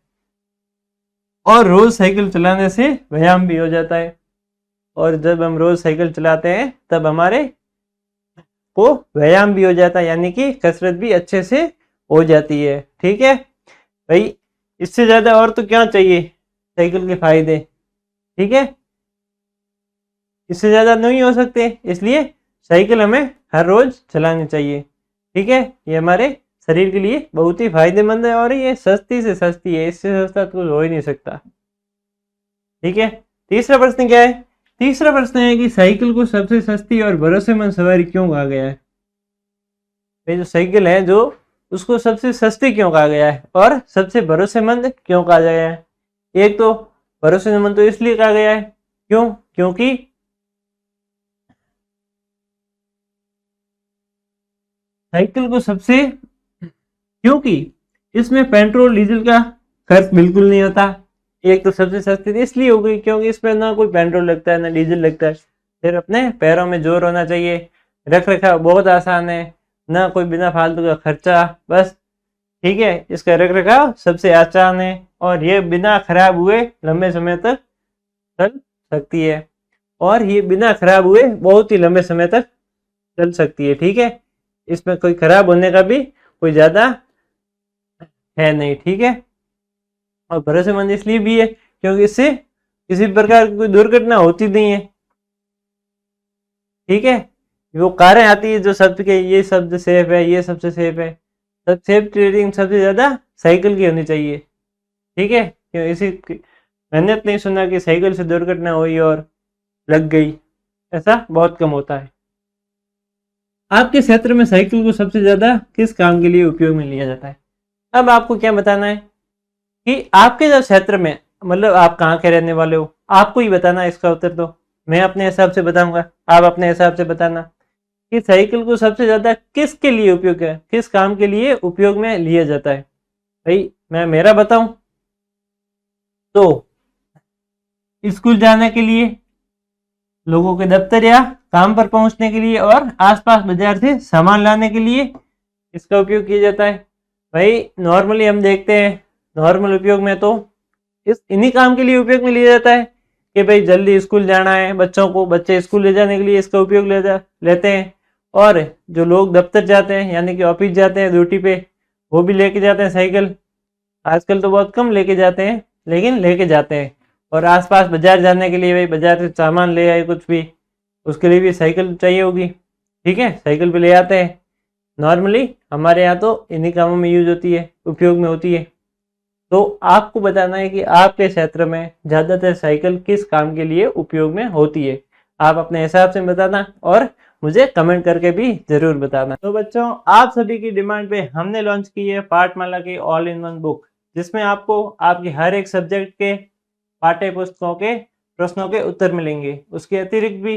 और रोज साइकिल चलाने से व्यायाम भी हो जाता है, और जब हम रोज साइकिल चलाते हैं तब हमारे को व्यायाम भी हो जाता है, यानी कि कसरत भी अच्छे से हो जाती है। ठीक है भाई, इससे ज्यादा और तो क्या चाहिए साइकिल के फायदे। ठीक है, इससे ज्यादा नहीं हो सकते, इसलिए साइकिल हमें हर रोज चलानी चाहिए। ठीक है, ये हमारे शरीर के लिए बहुत ही फायदेमंद है और ये सस्ती से सस्ती है, इससे सस्ता तो हो ही नहीं सकता। ठीक है, तीसरा प्रश्न क्या है? तीसरा प्रश्न है कि साइकिल को सबसे सस्ती और भरोसेमंद सवारी क्यों कहा गया है? ये जो साइकिल है जो उसको सबसे सस्ती क्यों कहा गया है और सबसे भरोसेमंद क्यों कहा गया है? एक तो भरोसेमंद तो इसलिए कहा गया है, क्यों? क्योंकि साइकिल को सबसे क्योंकि इसमें पेट्रोल डीजल का खर्च बिल्कुल नहीं होता। एक तो सबसे सस्ती तो इसलिए हो गई क्योंकि इसमें ना कोई पेट्रोल लगता है ना डीजल लगता है, सिर्फ अपने पैरों में जोर होना चाहिए, रख रखाव बहुत आसान है, ना कोई बिना फालतू का खर्चा, बस। ठीक है, इसका रख रखाव सबसे आसान है और ये बिना खराब हुए लंबे समय तक चल सकती है, और ये बिना खराब हुए बहुत ही लंबे समय तक चल सकती है। ठीक है, इसमें कोई खराब होने का भी कोई ज्यादा है नहीं। ठीक है, और भरोसेमंद इसलिए भी है क्योंकि इससे किसी प्रकार की कोई दुर्घटना होती नहीं है। ठीक है, वो कारें आती है जो सबके ये सबसे सेफ है, ये सबसे सेफ है, सब सेफ्टी रेटिंग सबसे ज्यादा साइकिल की होनी चाहिए। ठीक है, क्यों इसी मैंने तो नहीं सुना कि साइकिल से दुर्घटना हुई और लग गई, ऐसा बहुत कम होता है। आपके क्षेत्र में साइकिल को सबसे ज्यादा किस काम के लिए उपयोग में लिया जाता है? अब आपको क्या बताना है कि आपके जो क्षेत्र में, मतलब आप कहाँ के रहने वाले हो, आपको ही बताना है इसका उत्तर। तो मैं अपने हिसाब से बताऊंगा, आप अपने हिसाब से बताना कि साइकिल को सबसे ज्यादा किसके लिए उपयोग है, किस काम के लिए उपयोग में लिया जाता है। भाई मैं मेरा बताऊं तो स्कूल जाने के लिए, लोगों के दफ्तर या काम पर पहुंचने के लिए और आसपास बाजार से सामान लाने के लिए इसका उपयोग किया जाता है। भाई नॉर्मली हम देखते हैं, नॉर्मल उपयोग में तो इस इन्हीं काम के लिए उपयोग में लिया जाता है कि भाई जल्दी स्कूल जाना है बच्चों को, बच्चे स्कूल ले जाने के लिए इसका उपयोग लेते हैं, और जो लोग दफ्तर जाते हैं यानी कि ऑफिस जाते हैं ड्यूटी पे, वो भी लेके जाते हैं साइकिल। आजकल तो बहुत कम लेके जाते हैं लेकिन लेके जाते हैं। और आसपास बाजार जाने के लिए, भाई बाजार से सामान ले आए कुछ भी, उसके लिए भी साइकिल चाहिए होगी। ठीक है, साइकिल पे ले आते हैं। नॉर्मली हमारे यहाँ तो इन्हीं कामों में यूज होती है, उपयोग में होती है। तो आपको बताना है कि आपके क्षेत्र में ज्यादातर साइकिल किस काम के लिए उपयोग में होती है। आप अपने हिसाब से बताना और मुझे कमेंट करके भी जरूर बताना। तो बच्चों, आप सभी की डिमांड पे हमने लॉन्च की है पाठमाला की ऑल इन वन बुक, जिसमें आपको आपके हर एक सब्जेक्ट के पाठ्य पुस्तकों के प्रश्नों के उत्तर मिलेंगे। उसके अतिरिक्त भी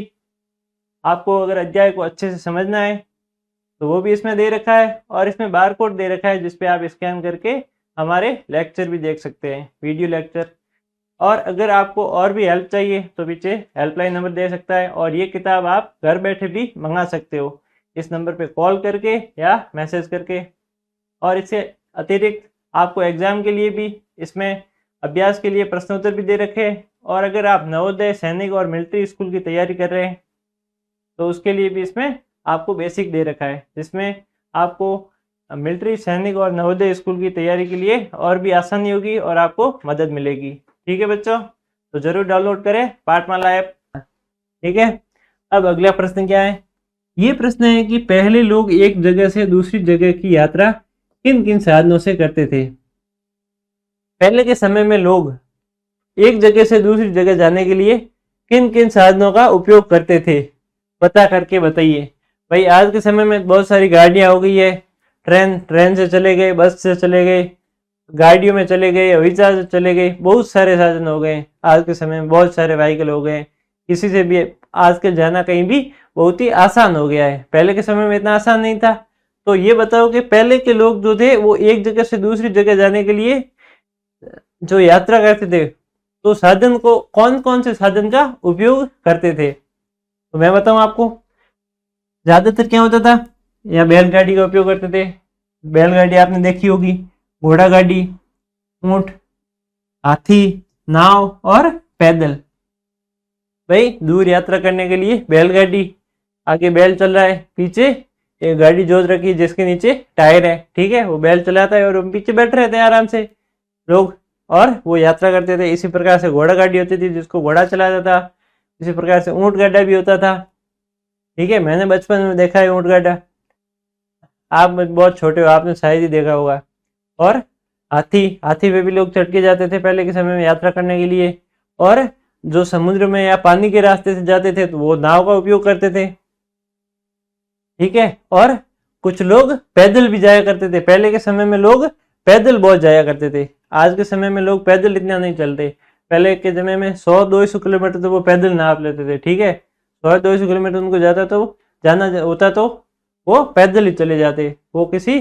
आपको अगर अध्याय को अच्छे से समझना है तो वो भी इसमें दे रखा है, और इसमें बारकोड दे रखा है जिसपे आप स्कैन करके हमारे लेक्चर भी देख सकते हैं, वीडियो लेक्चर। और अगर आपको और भी हेल्प चाहिए तो पीछे हेल्पलाइन नंबर दे सकता है, और ये किताब आप घर बैठे भी मंगा सकते हो इस नंबर पे कॉल करके या मैसेज करके। और इससे अतिरिक्त आपको एग्जाम के लिए भी इसमें अभ्यास के लिए प्रश्नोत्तर भी दे रखे हैं, और अगर आप नवोदय, सैनिक और मिलिट्री स्कूल की तैयारी कर रहे हैं तो उसके लिए भी इसमें आपको बेसिक दे रखा है, जिसमें आपको मिलिट्री, सैनिक और नवोदय स्कूल की तैयारी के लिए और भी आसानी होगी और आपको मदद मिलेगी। ठीक है बच्चों, तो जरूर डाउनलोड करें पाठमाला ऐप। ठीक है, अब अगला प्रश्न क्या है? ये प्रश्न है कि पहले लोग एक जगह से दूसरी जगह की यात्रा किन किन साधनों से करते थे? पहले के समय में लोग एक जगह से दूसरी जगह जाने के लिए किन किन साधनों का उपयोग करते थे, पता करके बताइए। भाई आज के समय में बहुत सारी गाड़ियां हो गई है, ट्रेन से चले गए, बस से चले गए, गाड़ियों में चले गए, हवाई जहाज से चले गए, बहुत सारे साधन हो गए। आज के समय में बहुत सारे व्हीकल हो गए, किसी से भी आजकल जाना कहीं भी बहुत ही आसान हो गया है, पहले के समय में इतना आसान नहीं था। तो ये बताओ कि पहले के लोग जो थे वो एक जगह से दूसरी जगह जाने के लिए जो यात्रा करते थे तो साधन को कौन कौन से साधन का उपयोग करते थे? तो मैं बताऊं आपको, ज्यादातर क्या होता था, या बैलगाड़ी का उपयोग करते थे। बैलगाड़ी आपने देखी होगी, घोड़ा गाड़ी, ऊंट, हाथी, नाव और पैदल। भाई दूर यात्रा करने के लिए बैलगाड़ी, आगे बैल चल रहा है, पीछे एक गाड़ी जोत रखी है जिसके नीचे टायर है, ठीक है, वो बैल चलाता है और हम पीछे बैठे रहते हैं आराम से लोग, और वो यात्रा करते थे। इसी प्रकार से घोड़ा गाड़ी होती थी जिसको घोड़ा चलाता था, इसी प्रकार से ऊंट गाड़ा भी होता था, ठीक है। मैंने बचपन में देखा है ऊंट गाड़ा, आप बहुत छोटे हो, आपने शायद ही देखा होगा। और हाथी, हाथी पे भी लोग चढ़ के जाते थे पहले के समय में यात्रा करने के लिए। और जो समुद्र में या पानी के रास्ते से जाते थे तो वो नाव का उपयोग करते थे, ठीक है। और कुछ लोग पैदल भी जाया करते थे, पहले के समय में लोग पैदल बहुत जाया करते थे। आज के समय में लोग पैदल इतना नहीं चलते, पहले के समय में 100-200 किलोमीटर तो वो पैदल नाप लेते थे, ठीक है। 100-200 किलोमीटर उनको जाना होता तो वो पैदल ही चले जाते, वो किसी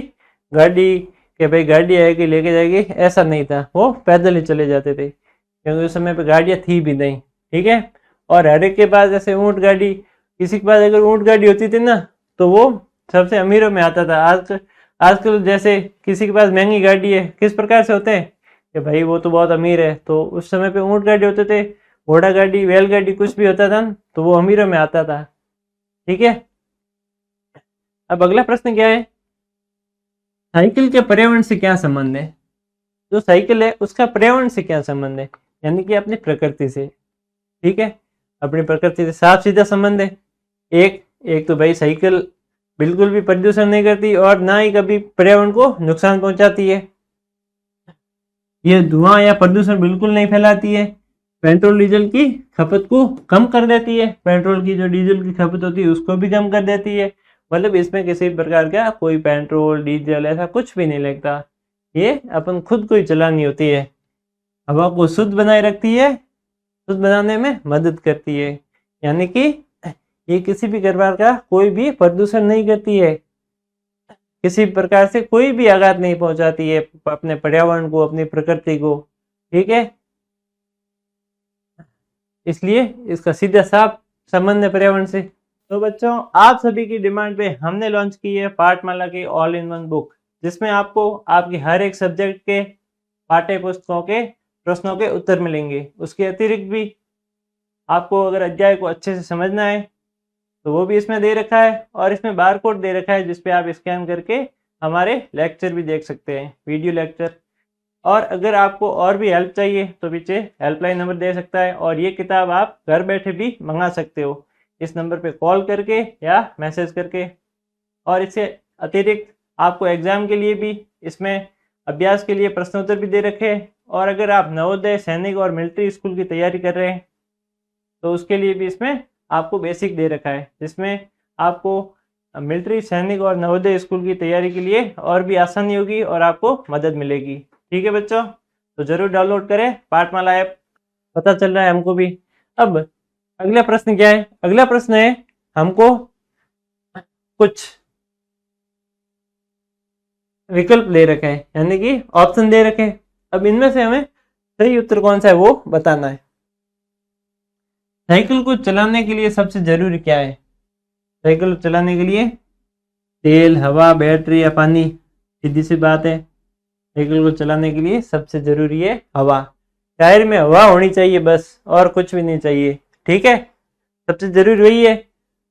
गाड़ी के भाई गाड़ी आएगी लेके जाएगी ऐसा नहीं था, वो पैदल ही चले जाते थे, क्योंकि उस समय पे गाड़ियाँ थी भी नहीं, ठीक है। और हर एक के पास जैसे ऊंट गाड़ी, किसी के पास अगर ऊंट गाड़ी होती थी ना तो वो सबसे अमीरों में आता था। आजकल जैसे किसी के पास महंगी गाड़ी है, किस प्रकार से होते हैं कि भाई वो तो बहुत अमीर है, तो उस समय पे ऊंट गाड़ी होते थे, घोड़ा गाड़ी, बैलगाड़ी कुछ भी होता था तो वो अमीरों में आता था, ठीक है। अब अगला प्रश्न क्या है, साइकिल के पर्यावरण से क्या संबंध है। जो साइकिल है उसका पर्यावरण से क्या संबंध है, यानी कि अपनी प्रकृति से, ठीक है, अपनी प्रकृति से साफ सीधा संबंध है। एक तो भाई साइकिल बिल्कुल भी प्रदूषण नहीं करती और ना ही कभी पर्यावरण को नुकसान पहुंचाती है, ये धुआं या प्रदूषण बिल्कुल नहीं फैलाती है, पेट्रोल डीजल की खपत को कम कर देती है, पेट्रोल की जो डीजल की खपत होती है उसको भी कम कर देती है, मतलब इसमें किसी प्रकार का कोई पेट्रोल डीजल ऐसा कुछ भी नहीं लगता, ये अपन खुद को ही चलानी होती है। हवा को शुद्ध बनाए रखती है, शुद्ध बनाने में मदद करती है, यानी कि ये किसी भी प्रकार का कोई भी प्रदूषण नहीं करती है, किसी प्रकार से कोई भी आघात नहीं पहुंचाती है अपने पर्यावरण को, अपनी प्रकृति को, ठीक है। इसलिए इसका सीधा साफ संबंध है पर्यावरण से। तो बच्चों, आप सभी की डिमांड पे हमने लॉन्च की है पाठमाला की ऑल इन वन बुक, जिसमें आपको आपकी हर एक सब्जेक्ट के पाठ्य पुस्तकों के प्रश्नों के उत्तर मिलेंगे। उसके अतिरिक्त भी आपको अगर अध्याय को अच्छे से समझना है तो वो भी इसमें दे रखा है, और इसमें बार कोड दे रखा है जिसपे आप स्कैन करके हमारे लेक्चर भी देख सकते हैं, वीडियो लेक्चर। और अगर आपको और भी हेल्प चाहिए तो पीछे हेल्पलाइन नंबर दे सकता है, और ये किताब आप घर बैठे भी मंगा सकते हो इस नंबर पे कॉल करके या मैसेज करके। और इससे अतिरिक्त आपको एग्जाम के लिए भी इसमें अभ्यास के लिए प्रश्नोत्तर भी दे रखे हैं, और अगर आप नवोदय, सैनिक और मिलिट्री स्कूल की तैयारी कर रहे हैं तो उसके लिए भी इसमें आपको बेसिक दे रखा है, जिसमें आपको मिलिट्री, सैनिक और नवोदय स्कूल की तैयारी के लिए और भी आसानी होगी और आपको मदद मिलेगी, ठीक है बच्चों। तो जरूर डाउनलोड करें पाठमाला ऐप, पता चल रहा है हमको भी। अब अगला प्रश्न क्या है, अगला प्रश्न है हमको कुछ विकल्प दे रखे हैं, यानी कि ऑप्शन दे रखे हैं। अब इनमें से हमें सही उत्तर कौन सा है वो बताना है। साइकिल को चलाने के लिए सबसे जरूरी क्या है, साइकिल चलाने के लिए तेल, हवा, बैटरी या पानी, सीधी सी बात है। साइकिल को चलाने के लिए सबसे जरूरी है हवा, टायर में हवा होनी चाहिए बस, और कुछ भी नहीं चाहिए, ठीक है। सबसे जरूरी वही है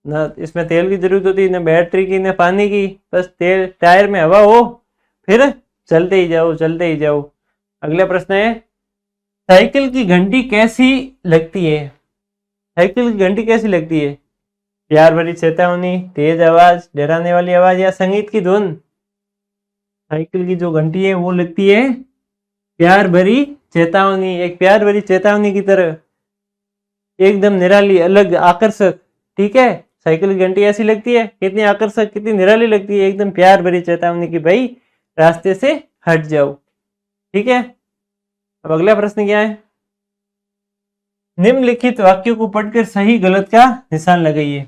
ना, इसमें तेल की जरूरत होती है ना बैटरी की ना पानी की, बस तेल, टायर में हवा हो, फिर चलते ही जाओ, चलते ही जाओ। अगला प्रश्न है साइकिल की घंटी कैसी लगती है, साइकिल की घंटी कैसी लगती है, प्यार भरी चेतावनी, तेज आवाज, डराने वाली आवाज या संगीत की धुन। साइकिल की जो घंटी है वो लगती है प्यार भरी चेतावनी, एक प्यार भरी चेतावनी की तरह, एकदम निराली, अलग, आकर्षक, ठीक है। साइकिल की घंटी ऐसी लगती है, कितनी आकर्षक, कितनी निराली लगती है, एकदम प्यार भरी चेतावनी की भाई रास्ते से हट जाओ, ठीक है। अब अगला प्रश्न क्या है, निम्नलिखित वाक्यों को पढ़कर सही गलत का निशान लगाइए।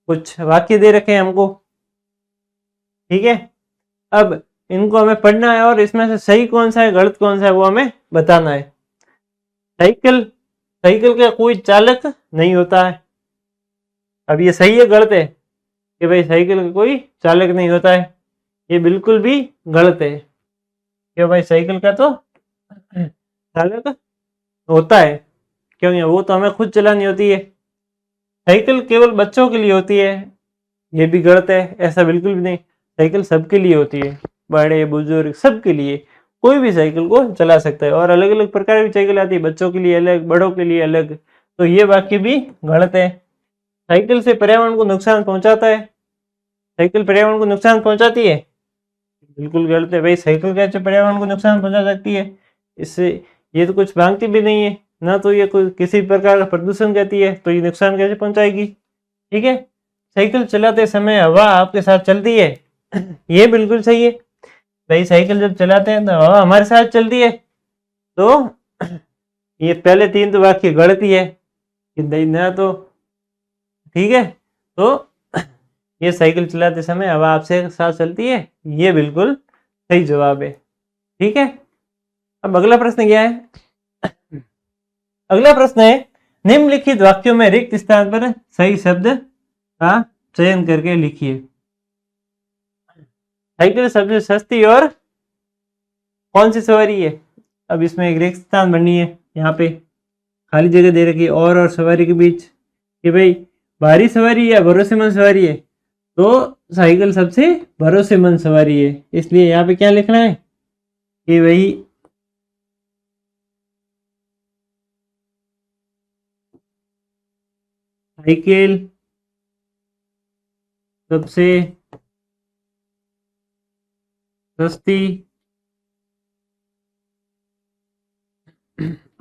कुछ वाक्य दे रखे हैं हमको, ठीक है। अब इनको हमें पढ़ना है और इसमें से सही कौन सा है, गलत कौन सा है वो हमें बताना है। साइकिल, साइकिल का कोई चालक नहीं होता है। अब ये सही है गलत है कि भाई साइकिल का कोई चालक नहीं होता है, ये बिल्कुल भी गलत है कि भाई साइकिल का तो चालक होता है, क्योंकि वो तो हमें खुद चलानी होती है। साइकिल केवल बच्चों के लिए होती है, ये भी गलत है, ऐसा बिल्कुल भी नहीं। साइकिल सबके लिए होती है, बड़े बुजुर्ग सबके लिए, कोई भी साइकिल को चला सकता है। और अलग अलग प्रकार की साइकिल आती है, बच्चों के लिए अलग, बड़ों के लिए अलग। तो ये वाक्य भी गलत है। साइकिल से पर्यावरण को नुकसान पहुंचाता है, साइकिल पर्यावरण को नुकसान पहुंचाती है, बिल्कुल गलत है भाई। साइकिल कैसे पर्यावरण को नुकसान पहुंचा सकती है? इससे ये तो कुछ भागती भी नहीं है ना, तो ये कोई किसी प्रकार का प्रदूषण करती है, तो ये नुकसान कैसे पहुंचाएगी? ठीक है। साइकिल चलाते समय हवा आपके साथ चलती है, ये बिल्कुल सही है भाई। साइकिल जब चलाते हैं तो हवा हमारे साथ चलती है। तो ये पहले 3 तो वाक्य गलत ही है कि नहीं ना, तो ठीक है। तो ये साइकिल चलाते समय हवा आपसे साथ चलती है, ये बिल्कुल सही जवाब है। ठीक है। अब अगला प्रश्न क्या है? अगला प्रश्न है, निम्नलिखित वाक्यों में रिक्त स्थान पर सही शब्द का चयन करके लिखिए। साइकिल सबसे सस्ती और कौन सी सवारी है? अब इसमें एक रिक्त स्थान बननी है, यहाँ पे खाली जगह दे रखी है और सवारी के बीच कि भाई भारी सवारी या भरोसेमंद सवारी है, तो साइकिल सबसे भरोसेमंद सवारी है। इसलिए यहाँ पे क्या लिखना है कि भाई साइकिल सबसे सस्ती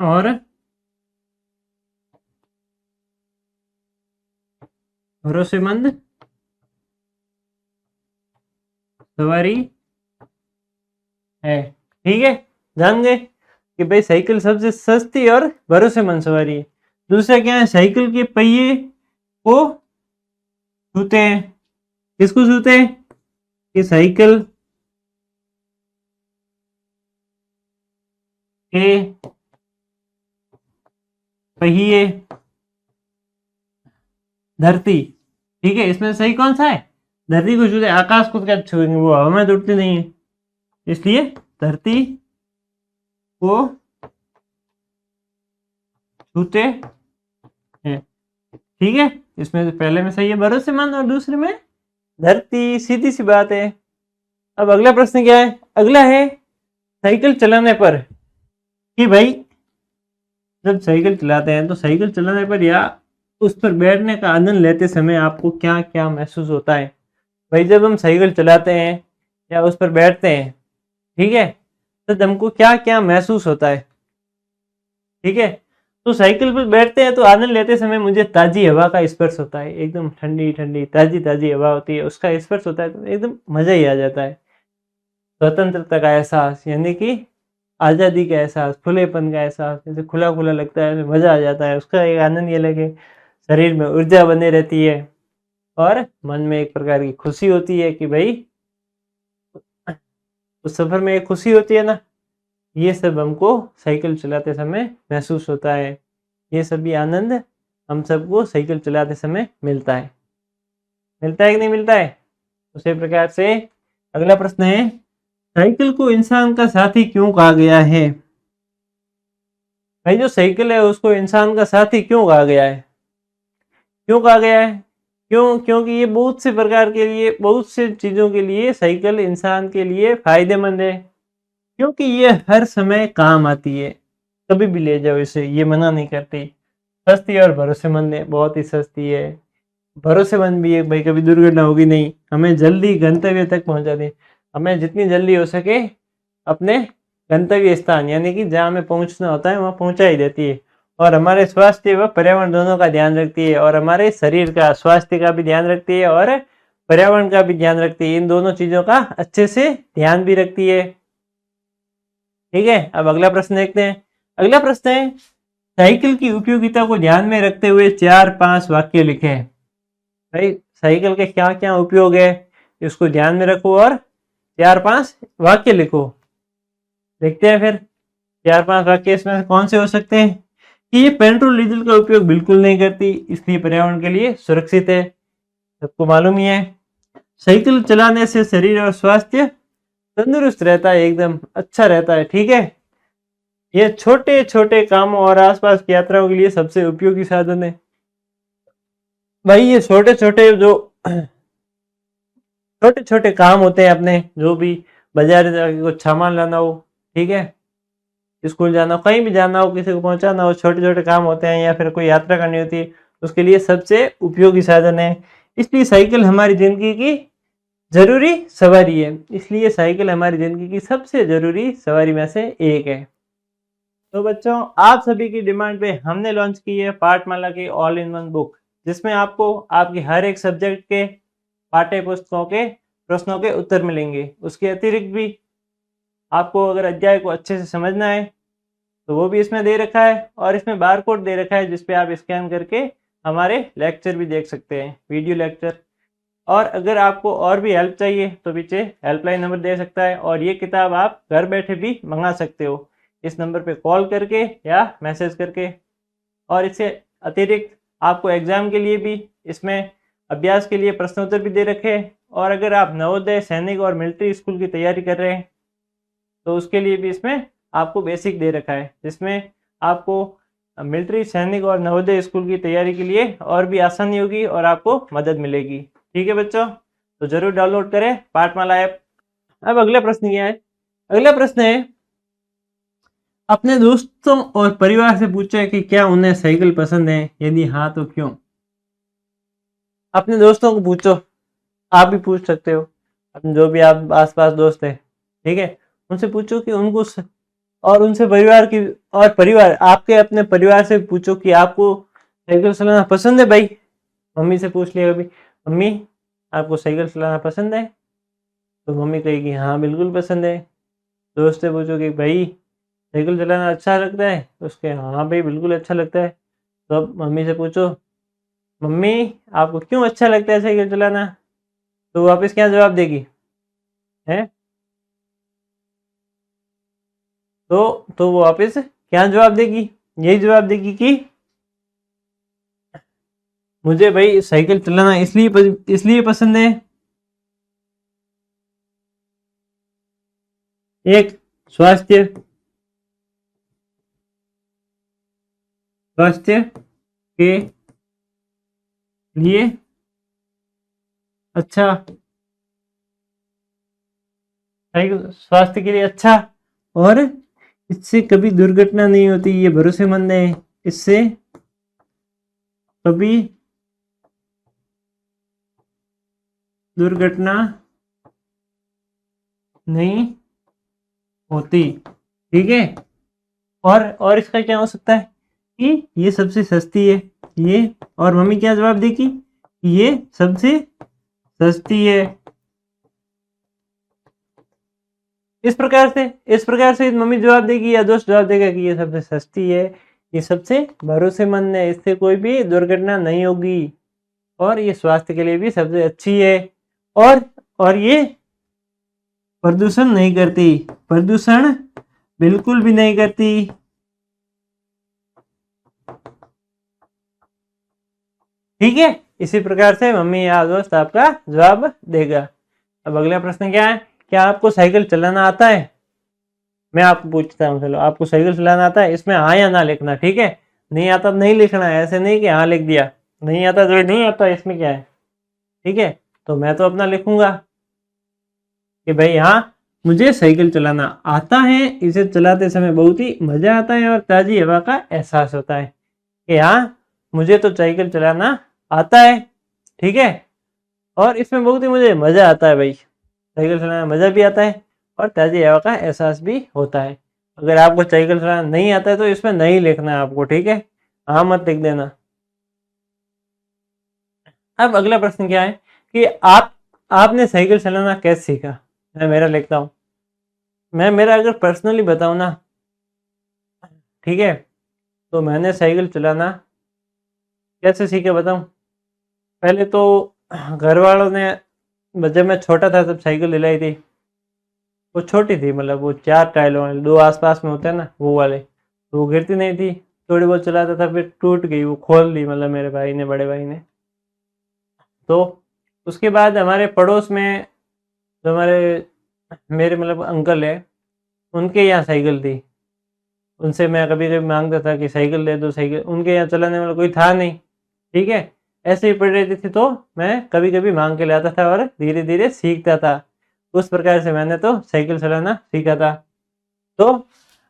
और भरोसेमंद सवारी है। ठीक है, ध्यान दें कि भाई साइकिल सबसे सस्ती और भरोसेमंद सवारी है। दूसरा क्या है, साइकिल के पहिए को छूते हैं। किसको छूते हैं? कि साइकिल के पहिए धरती। ठीक है, इसमें सही कौन सा है? धरती को छूते। आकाश को क्या छूएंगे, वो हवा में उड़ती नहीं है, इसलिए धरती को छूते हैं। ठीक है, इसमें पहले में सही है भरोसेमंद और दूसरे में धरती, सीधी सी बात है। अब अगला प्रश्न क्या है? अगला है साइकिल चलाने पर कि भाई जब साइकिल चलाते हैं तो साइकिल चलाने पर या उस पर बैठने का आनंद लेते समय आपको क्या क्या महसूस होता है? भाई जब हम साइकिल चलाते हैं या उस पर बैठते हैं, ठीक है, तो हमको क्या क्या महसूस होता है? ठीक है, तो साइकिल पर बैठते हैं तो आनंद लेते समय मुझे ताजी हवा का स्पर्श होता है, एकदम ठंडी ठंडी ताजी ताजी हवा होती है, उसका स्पर्श होता है तो एकदम मजा ही आ जाता है। स्वतंत्रता का एहसास, यानी कि आज़ादी का एहसास, खुलेपन का एहसास, जैसे खुला खुला लगता है, मज़ा आ जाता है, उसका एक आनंद ये लगे। शरीर में ऊर्जा बनी रहती है और मन में एक प्रकार की खुशी होती है कि भाई उस सफ़र में एक खुशी होती है ना, ये सब हमको साइकिल चलाते समय महसूस होता है। ये सभी आनंद हम सबको साइकिल चलाते समय मिलता है। मिलता है कि नहीं मिलता है? उसी प्रकार से अगला प्रश्न है, साइकिल को इंसान का साथी क्यों कहा गया है? भाई जो साइकिल है उसको इंसान का साथी क्यों कहा गया है? क्यों कहा गया है? क्यों? क्योंकि ये बहुत से प्रकार के लिए, बहुत से चीज़ों के लिए साइकिल इंसान के लिए फायदेमंद है। क्योंकि ये हर समय काम आती है, कभी भी ले जाओ इसे, ये मना नहीं करती। सस्ती और भरोसेमंद है, बहुत ही सस्ती है, भरोसेमंद भी है, भाई कभी दुर्घटना होगी नहीं, हमें जल्दी गंतव्य तक पहुंचा दे, हमें जितनी जल्दी हो सके अपने गंतव्य स्थान यानी कि जहाँ हमें पहुंचना होता है वहाँ पहुंचा ही देती है। और हमारे स्वास्थ्य व पर्यावरण दोनों का ध्यान रखती है, और हमारे शरीर का स्वास्थ्य का भी ध्यान रखती है और पर्यावरण का भी ध्यान रखती है। इन दोनों चीज़ों का अच्छे से ध्यान भी रखती है। ठीक है, अब अगला प्रश्न देखते हैं। अगला प्रश्न है, साइकिल की उपयोगिता को ध्यान में रखते हुए 4-5 वाक्य लिखें। भाई साइकिल के क्या क्या उपयोग है इसको ध्यान में रखो और 4-5 वाक्य लिखो। देखते हैं फिर 4-5 वाक्य इसमें कौन से हो सकते हैं। कि ये पेट्रोल डीजल का उपयोग बिल्कुल नहीं करती, इसलिए पर्यावरण के लिए सुरक्षित है, सबको मालूम ही है। साइकिल चलाने से शरीर और स्वास्थ्य तंदुरुस्त रहता है, एकदम अच्छा रहता है। ठीक है, ये छोटे छोटे कामों और आसपास की यात्राओं के लिए सबसे उपयोगी साधन है। भाई ये छोटे छोटे जो छोटे छोटे काम होते हैं अपने, जो भी बाजार जाके कुछ सामान लाना हो, ठीक है, स्कूल जाना हो, कहीं भी जाना हो, किसी को पहुंचाना हो, छोटे छोटे काम होते हैं, या फिर कोई यात्रा करनी होती है, उसके लिए सबसे उपयोगी साधन है। इसलिए साइकिल हमारी जिंदगी की जरूरी सवारी है। इसलिए साइकिल हमारी जिंदगी की सबसे जरूरी सवारी में से एक है। तो बच्चों, आप सभी की डिमांड पे हमने लॉन्च की है पाठमाला की ऑल इन वन बुक, जिसमें आपको आपके हर एक सब्जेक्ट के पाठ्य पुस्तकों के प्रश्नों के उत्तर मिलेंगे। उसके अतिरिक्त भी आपको अगर अध्याय को अच्छे से समझना है तो वो भी इसमें दे रखा है, और इसमें बार कोड दे रखा है जिसपे आप स्कैन करके हमारे लेक्चर भी देख सकते हैं, वीडियो लेक्चर। और अगर आपको और भी हेल्प चाहिए तो पीछे हेल्पलाइन नंबर दे सकता है, और ये किताब आप घर बैठे भी मंगा सकते हो इस नंबर पे कॉल करके या मैसेज करके। और इससे अतिरिक्त आपको एग्जाम के लिए भी इसमें अभ्यास के लिए प्रश्नोत्तर भी दे रखे हैं। और अगर आप नवोदय, सैनिक और मिलिट्री स्कूल की तैयारी कर रहे हैं तो उसके लिए भी इसमें आपको बेसिक दे रखा है, जिसमें आपको मिलिट्री, सैनिक और नवोदय स्कूल की तैयारी के लिए और भी आसानी होगी और आपको मदद मिलेगी। ठीक है बच्चों, तो जरूर डाउनलोड करें पाठमाला ऐप। अब अगला प्रश्न क्या है? अगला प्रश्न है, अपने दोस्तों और परिवार से पूछे कि क्या उन्हें साइकिल पसंद है, यदि हाँ तो क्यों। अपने दोस्तों को पूछो, आप भी पूछ सकते हो, अपने जो भी आप आसपास दोस्त है, ठीक है, उनसे पूछो कि उनको और उनसे परिवार की, और परिवार आपके अपने परिवार से पूछो कि आपको साइकिल चलाना पसंद है भाई। मम्मी से पूछ लिया कभी, मम्मी आपको साइकिल चलाना पसंद है, तो मम्मी कहेगी हाँ बिल्कुल पसंद है। दोस्त से पूछो कि भाई साइकिल चलाना अच्छा लगता है, तो उसके हाँ भाई बिल्कुल अच्छा लगता है। तो अब मम्मी से पूछो, मम्मी आपको क्यों अच्छा लगता है साइकिल चलाना, तो वापस क्या जवाब देगी है? तो वो वापस क्या जवाब देगी? यही जवाब देगी कि मुझे भाई साइकिल चलाना इसलिए पसंद है, एक स्वास्थ्य स्वास्थ्य के लिए अच्छा, साइकिल स्वास्थ्य के लिए अच्छा, और इससे कभी दुर्घटना नहीं होती, ये भरोसेमंद है, इससे कभी दुर्घटना नहीं होती। ठीक है, और इसका क्या हो सकता है कि ये सबसे सस्ती है, ये, और मम्मी क्या जवाब देगी? ये सबसे सस्ती है। इस प्रकार से मम्मी जवाब देगी या दोस्त जवाब देगा कि ये सबसे सस्ती है, ये सबसे भरोसेमंद है, इससे कोई भी दुर्घटना नहीं होगी, और ये स्वास्थ्य के लिए भी सबसे अच्छी है, और ये प्रदूषण नहीं करती, प्रदूषण बिल्कुल भी नहीं करती। ठीक है, इसी प्रकार से मम्मी या दोस्त आपका जवाब देगा। अब अगला प्रश्न क्या है, क्या आपको साइकिल चलाना आता है? मैं आपको पूछता हूँ, चलो आपको साइकिल चलाना आता है? इसमें हाँ या ना लिखना, ठीक है, नहीं आता तो नहीं लिखना है, ऐसे नहीं कि हाँ लिख दिया, नहीं आता जो नहीं आता, इसमें क्या है, ठीक है। तो मैं तो अपना लिखूंगा कि भाई हाँ मुझे साइकिल चलाना आता है, इसे चलाते समय बहुत ही मजा आता है और ताजी हवा का एहसास होता है, कि हाँ मुझे तो साइकिल चलाना आता है, ठीक है, और इसमें बहुत ही मुझे मजा आता है भाई, साइकिल चलाना मजा भी आता है और ताजी हवा का एहसास भी होता है। अगर आपको साइकिल चलाना नहीं आता है तो इसमें नहीं लिखना है आपको, ठीक है, हाँ मत लिख देना। अब अगला प्रश्न क्या है कि आपने साइकिल चलाना कैसे सीखा? मैं मेरा लिखता हूँ, मैं मेरा अगर पर्सनली बताऊँ ना, ठीक है, तो मैंने साइकिल चलाना कैसे सीखा बताऊँ। पहले तो घर वालों ने, जब मैं छोटा था तब साइकिल दिलाई थी, वो छोटी थी, मतलब वो 4 टायरों वाले, 2 आसपास में होते हैं ना वो वाले, तो वो गिरती नहीं थी, थोड़ी बहुत चलाता था, फिर टूट गई, वो खोल दी, मतलब मेरे भाई ने, बड़े भाई ने। तो उसके बाद हमारे पड़ोस में जो मेरे मतलब अंकल है, उनके यहाँ साइकिल थी, उनसे मैं कभी कभी मांगता था कि साइकिल दे दो, साइकिल, उनके यहाँ चलाने वाला कोई था नहीं, ठीक है, ऐसे ही पड़ी रहती थी तो मैं कभी कभी मांग के लाता था और धीरे धीरे सीखता था। उस प्रकार से मैंने तो साइकिल चलाना सीखा था। तो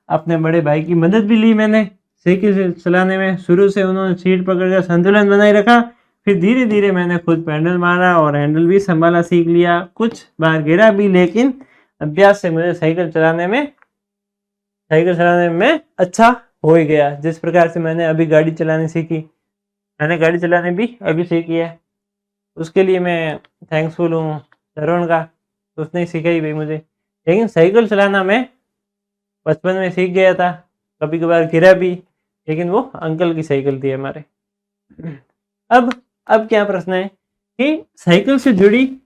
अपने बड़े भाई की मदद भी ली मैंने साइकिल चलाने में। शुरू से उन्होंने सीट पकड़कर संतुलन बनाए रखा, फिर धीरे धीरे मैंने खुद पैडल मारा और हैंडल भी संभाला सीख लिया। कुछ बार गिरा भी, लेकिन अभ्यास से मुझे साइकिल चलाने में अच्छा हो ही गया। जिस प्रकार से मैंने अभी गाड़ी चलानी सीखी, मैंने गाड़ी चलाने भी अभी सीखी है। उसके लिए मैं थैंक्सफुल हूँ तरुण का, उसने सिखाई भाई मुझे। लेकिन साइकिल चलाना मैं बचपन में सीख गया था, कभी कभार गिरा भी, लेकिन वो अंकल की साइकिल थी हमारे। अब क्या प्रश्न है कि साइकिल से जुड़ी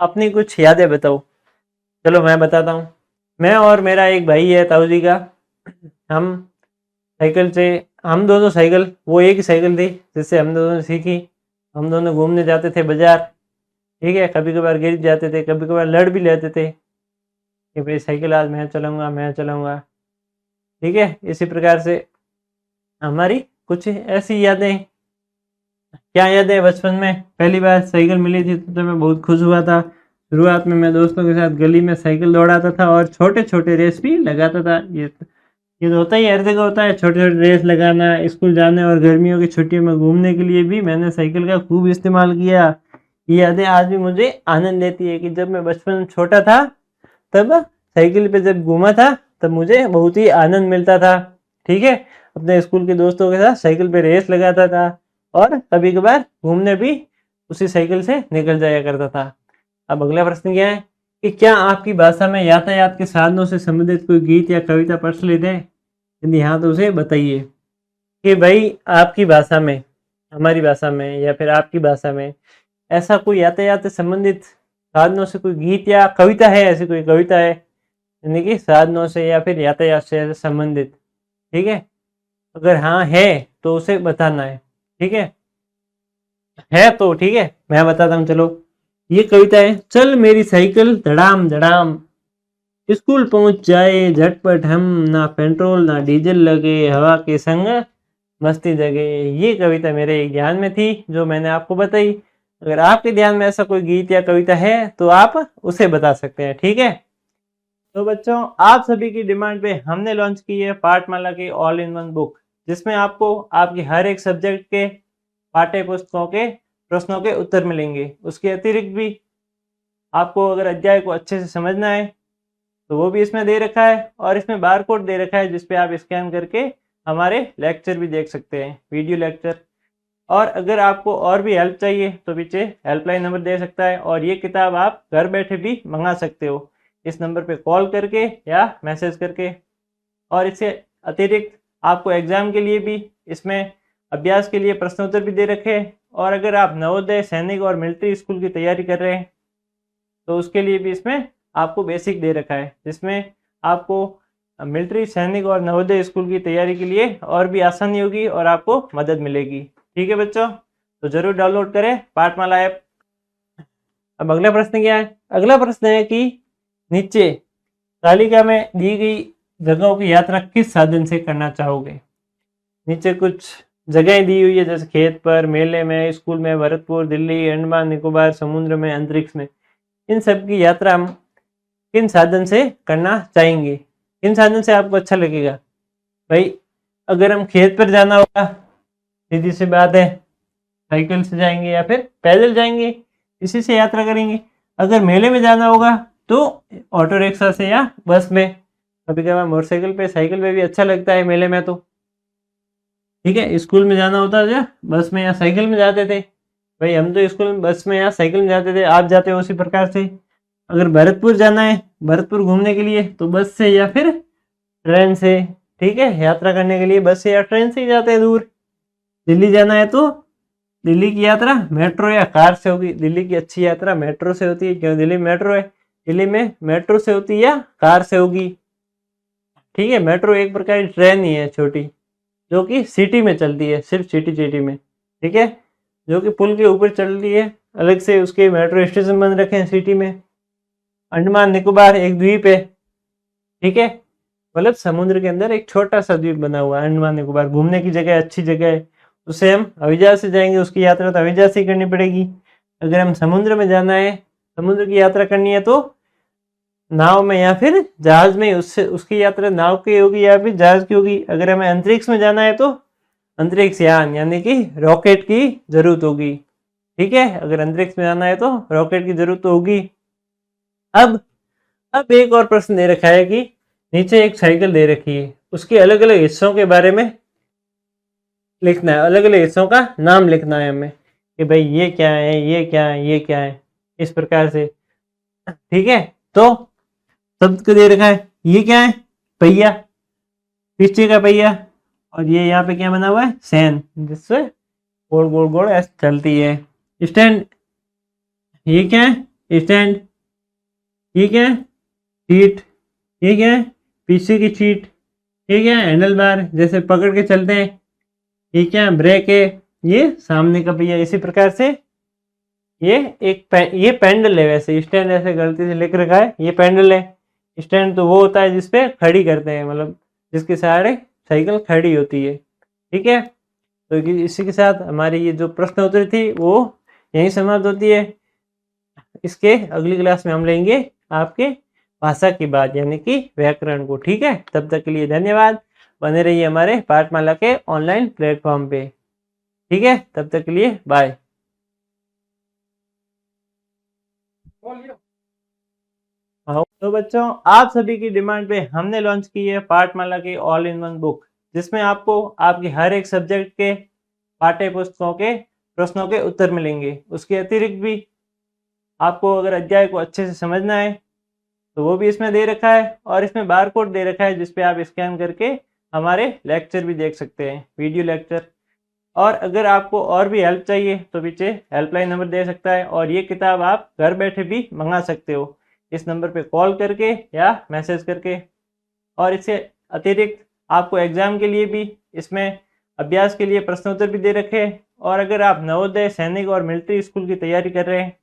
अपनी कुछ यादें बताओ। चलो मैं बताता हूँ। मैं और मेरा एक भाई है ताऊ जी का, हम दोनों साइकिल, वो एक ही साइकिल थी जिससे हम दोनों ने सीखी। हम दोनों घूमने जाते थे बाजार, ठीक है। कभी कभार गिर जाते थे, कभी कभार लड़ भी लेते थे कि भाई साइकिल आज मैं चलाऊंगा, ठीक है। इसी प्रकार से हमारी कुछ ऐसी यादें। क्या यादें बचपन में पहली बार साइकिल मिली थी तो मैं बहुत खुश हुआ था। शुरुआत में मैं दोस्तों के साथ गली में साइकिल दौड़ाता था और छोटे छोटे रेस भी लगाता था। ये तो होता ही हर जगह होता है, छोटे छोटे रेस लगाना। स्कूल जाने और गर्मियों की छुट्टियों में घूमने के लिए भी मैंने साइकिल का खूब इस्तेमाल किया। ये यादें आज भी मुझे आनंद देती है कि जब मैं बचपन में छोटा था तब साइकिल पे जब घूमा था तब मुझे बहुत ही आनंद मिलता था, ठीक है। अपने स्कूल के दोस्तों के साथ साइकिल पे रेस लगाता था और कभी कभार घूमने भी उसी साइकिल से निकल जाया करता था। अब अगला प्रश्न क्या है कि क्या आपकी भाषा में यातायात के साधनों से संबंधित कोई गीत या कविता प्रचलित है? यदि हाँ तो उसे बताइए कि भाई आपकी भाषा में, हमारी भाषा में या फिर आपकी भाषा में ऐसा कोई यातायात से संबंधित साधनों से कोई गीत या कविता है, ऐसी कोई कविता है यानी कि साधनों से या फिर यातायात से संबंधित, ठीक है। अगर हाँ है तो उसे बताना है, है तो ठीक है, मैं बताता हूँ। चलो ये कविता है। चल मेरी साइकिल धड़ाम धड़ाम, स्कूल पहुंच जाए झटपट हम, ना पेट्रोल ना डीजल लगे, हवा के संग मस्ती जगे। ये कविता मेरे एक ध्यान में थी जो मैंने आपको बताई। अगर आपके ध्यान में ऐसा कोई गीत या कविता है तो आप उसे बता सकते हैं, ठीक है। तो बच्चों आप सभी की डिमांड पे हमने लॉन्च की है पाठमाला की ऑल इन वन बुक, जिसमें आपको आपके हर एक सब्जेक्ट के पाठ्य पुस्तकों के प्रश्नों के उत्तर मिलेंगे। उसके अतिरिक्त भी आपको अगर अध्याय को अच्छे से समझना है तो वो भी इसमें दे रखा है, और इसमें बार कोड दे रखा है जिसपे आप स्कैन करके हमारे लेक्चर भी देख सकते हैं, वीडियो लेक्चर। और अगर आपको और भी हेल्प चाहिए तो पीछे हेल्पलाइन नंबर दे सकता है, और ये किताब आप घर बैठे भी मंगा सकते हो इस नंबर पे कॉल करके या मैसेज करके। और इससे अतिरिक्त आपको एग्जाम के लिए भी इसमें अभ्यास के लिए प्रश्नोत्तर भी दे रखे हैं। और अगर आप नवोदय, सैनिक और मिलिट्री स्कूल की तैयारी कर रहे हैं तो उसके लिए भी इसमें आपको बेसिक दे रखा है, जिसमें आपको मिलिट्री, सैनिक और नवोदय स्कूल की तैयारी के लिए और भी आसानी होगी और आपको मदद मिलेगी, ठीक है बच्चों। तो जरूर डाउनलोड करें पाठमाला ऐप। अब अगला प्रश्न क्या है? अगला प्रश्न है कि नीचे तालिका में दी गई जगहों की यात्रा किस साधन से करना चाहोगे? नीचे कुछ जगहें दी हुई है जैसे खेत पर, मेले में, स्कूल में, भरतपुर, दिल्ली, अंडमान निकोबार, समुद्र में, अंतरिक्ष में। इन सब की यात्रा हम किन साधन से करना चाहेंगे? किन साधन से आपको अच्छा लगेगा? भाई अगर हम खेत पर जाना होगा, सीधी सी बात है, साइकिल से जाएंगे या फिर पैदल जाएंगे, इसी से यात्रा करेंगे। अगर मेले में जाना होगा तो ऑटो रिक्शा से या बस में। कभी कभार मोटरसाइकिल पे, साइकिल पे भी अच्छा लगता है मेले में तो, ठीक है। स्कूल में जाना होता है बस में या साइकिल में जाते थे। भाई हम तो स्कूल में बस में या साइकिल में जाते थे, आप जाते हो उसी प्रकार से। अगर भरतपुर जाना है, भरतपुर घूमने के लिए, तो बस से या फिर ट्रेन से, ठीक है। यात्रा करने के लिए बस से या ट्रेन से ही जाते हैं दूर। दिल्ली जाना है तो दिल्ली की यात्रा मेट्रो या कार से होगी। दिल्ली की अच्छी यात्रा मेट्रो से होती है, क्यों? दिल्ली में मेट्रो है। दिल्ली में मेट्रो से होती है या कार से होगी, ठीक है। मेट्रो एक प्रकार की ट्रेन ही है छोटी, जो कि सिटी में चलती है, सिर्फ सिटी में, ठीक है, जो कि पुल के ऊपर चलती है। अलग से उसके मेट्रो स्टेशन बन रखे हैं सिटी में। अंडमान निकोबार एक द्वीप है, ठीक है, मतलब समुद्र के अंदर एक छोटा सा द्वीप बना हुआ है अंडमान निकोबार। घूमने की जगह, अच्छी जगह है। उसे हम हवाई जहाज से जाएंगे, उसकी यात्रा तो हवाई जहाज से ही करनी पड़ेगी। अगर हम समुद्र में जाना है, समुद्र की यात्रा करनी है तो नाव में या फिर जहाज में, उससे उसकी यात्रा नाव की होगी या फिर जहाज की होगी। अगर हमें अंतरिक्ष में जाना है तो अंतरिक्ष यान यानी कि रॉकेट की जरूरत होगी। ठीक है, अगर अंतरिक्ष में जाना है तो रॉकेट की जरूरत तो होगी। अब एक और प्रश्न दे रखा है कि नीचे एक साइकिल दे रखी है, उसके अलग अलग हिस्सों के बारे में लिखना है, अलग अलग हिस्सों का नाम लिखना है हमें कि भाई ये क्या है, ये क्या है, ये क्या है, इस प्रकार से। ठीक है, तो शब्द को दे रखा है, ये क्या है, पहिया, पीछे का पहिया, और ये यहाँ पे क्या बना हुआ है, सैन, जिससे गोल गोल गोल ऐसे चलती है। स्टैंड, ये क्या है, स्टैंड, ये क्या है, सीट, ये क्या है, पीछे की सीट, ये क्या है, हैंडल बार, जैसे पकड़ के चलते हैं, ये क्या है, ब्रेक है, ये सामने का पहिया। इसी प्रकार से ये ये पेंडल है, वैसे स्टैंड ऐसे गलती से लिख रखा है, ये पेंडल है। स्टैंड तो वो होता है जिसपे खड़ी करते हैं, मतलब जिसके सहारे साइकिल खड़ी होती है। ठीक है, तो इसी के साथ हमारी ये जो प्रश्न उत्तरी थी वो यहीं समाप्त होती है। इसके अगली क्लास में हम लेंगे आपके भाषा की बात यानी कि व्याकरण को। ठीक है, तब तक के लिए धन्यवाद, बने रहिए हमारे पाठमाला के ऑनलाइन प्लेटफॉर्म पे। ठीक है, तब तक के लिए बाय। तो बच्चों, आप सभी की डिमांड पे हमने लॉन्च की है पाठमाला की ऑल इन वन बुक, जिसमें आपको आपके हर एक सब्जेक्ट के पाठ्य पुस्तकों के प्रश्नों के उत्तर मिलेंगे। उसके अतिरिक्त भी आपको अगर अध्याय को अच्छे से समझना है तो वो भी इसमें दे रखा है, और इसमें बार कोड दे रखा है जिसपे आप स्कैन करके हमारे लेक्चर भी देख सकते हैं, वीडियो लेक्चर। और अगर आपको और भी हेल्प चाहिए तो पीछे हेल्पलाइन नंबर दे सकता है, और ये किताब आप घर बैठे भी मंगा सकते हो इस नंबर पे कॉल करके या मैसेज करके। और इससे अतिरिक्त आपको एग्जाम के लिए भी इसमें अभ्यास के लिए प्रश्नोत्तर भी दे रखे हैं। और अगर आप नवोदय, सैनिक और मिलिट्री स्कूल की तैयारी कर रहे हैं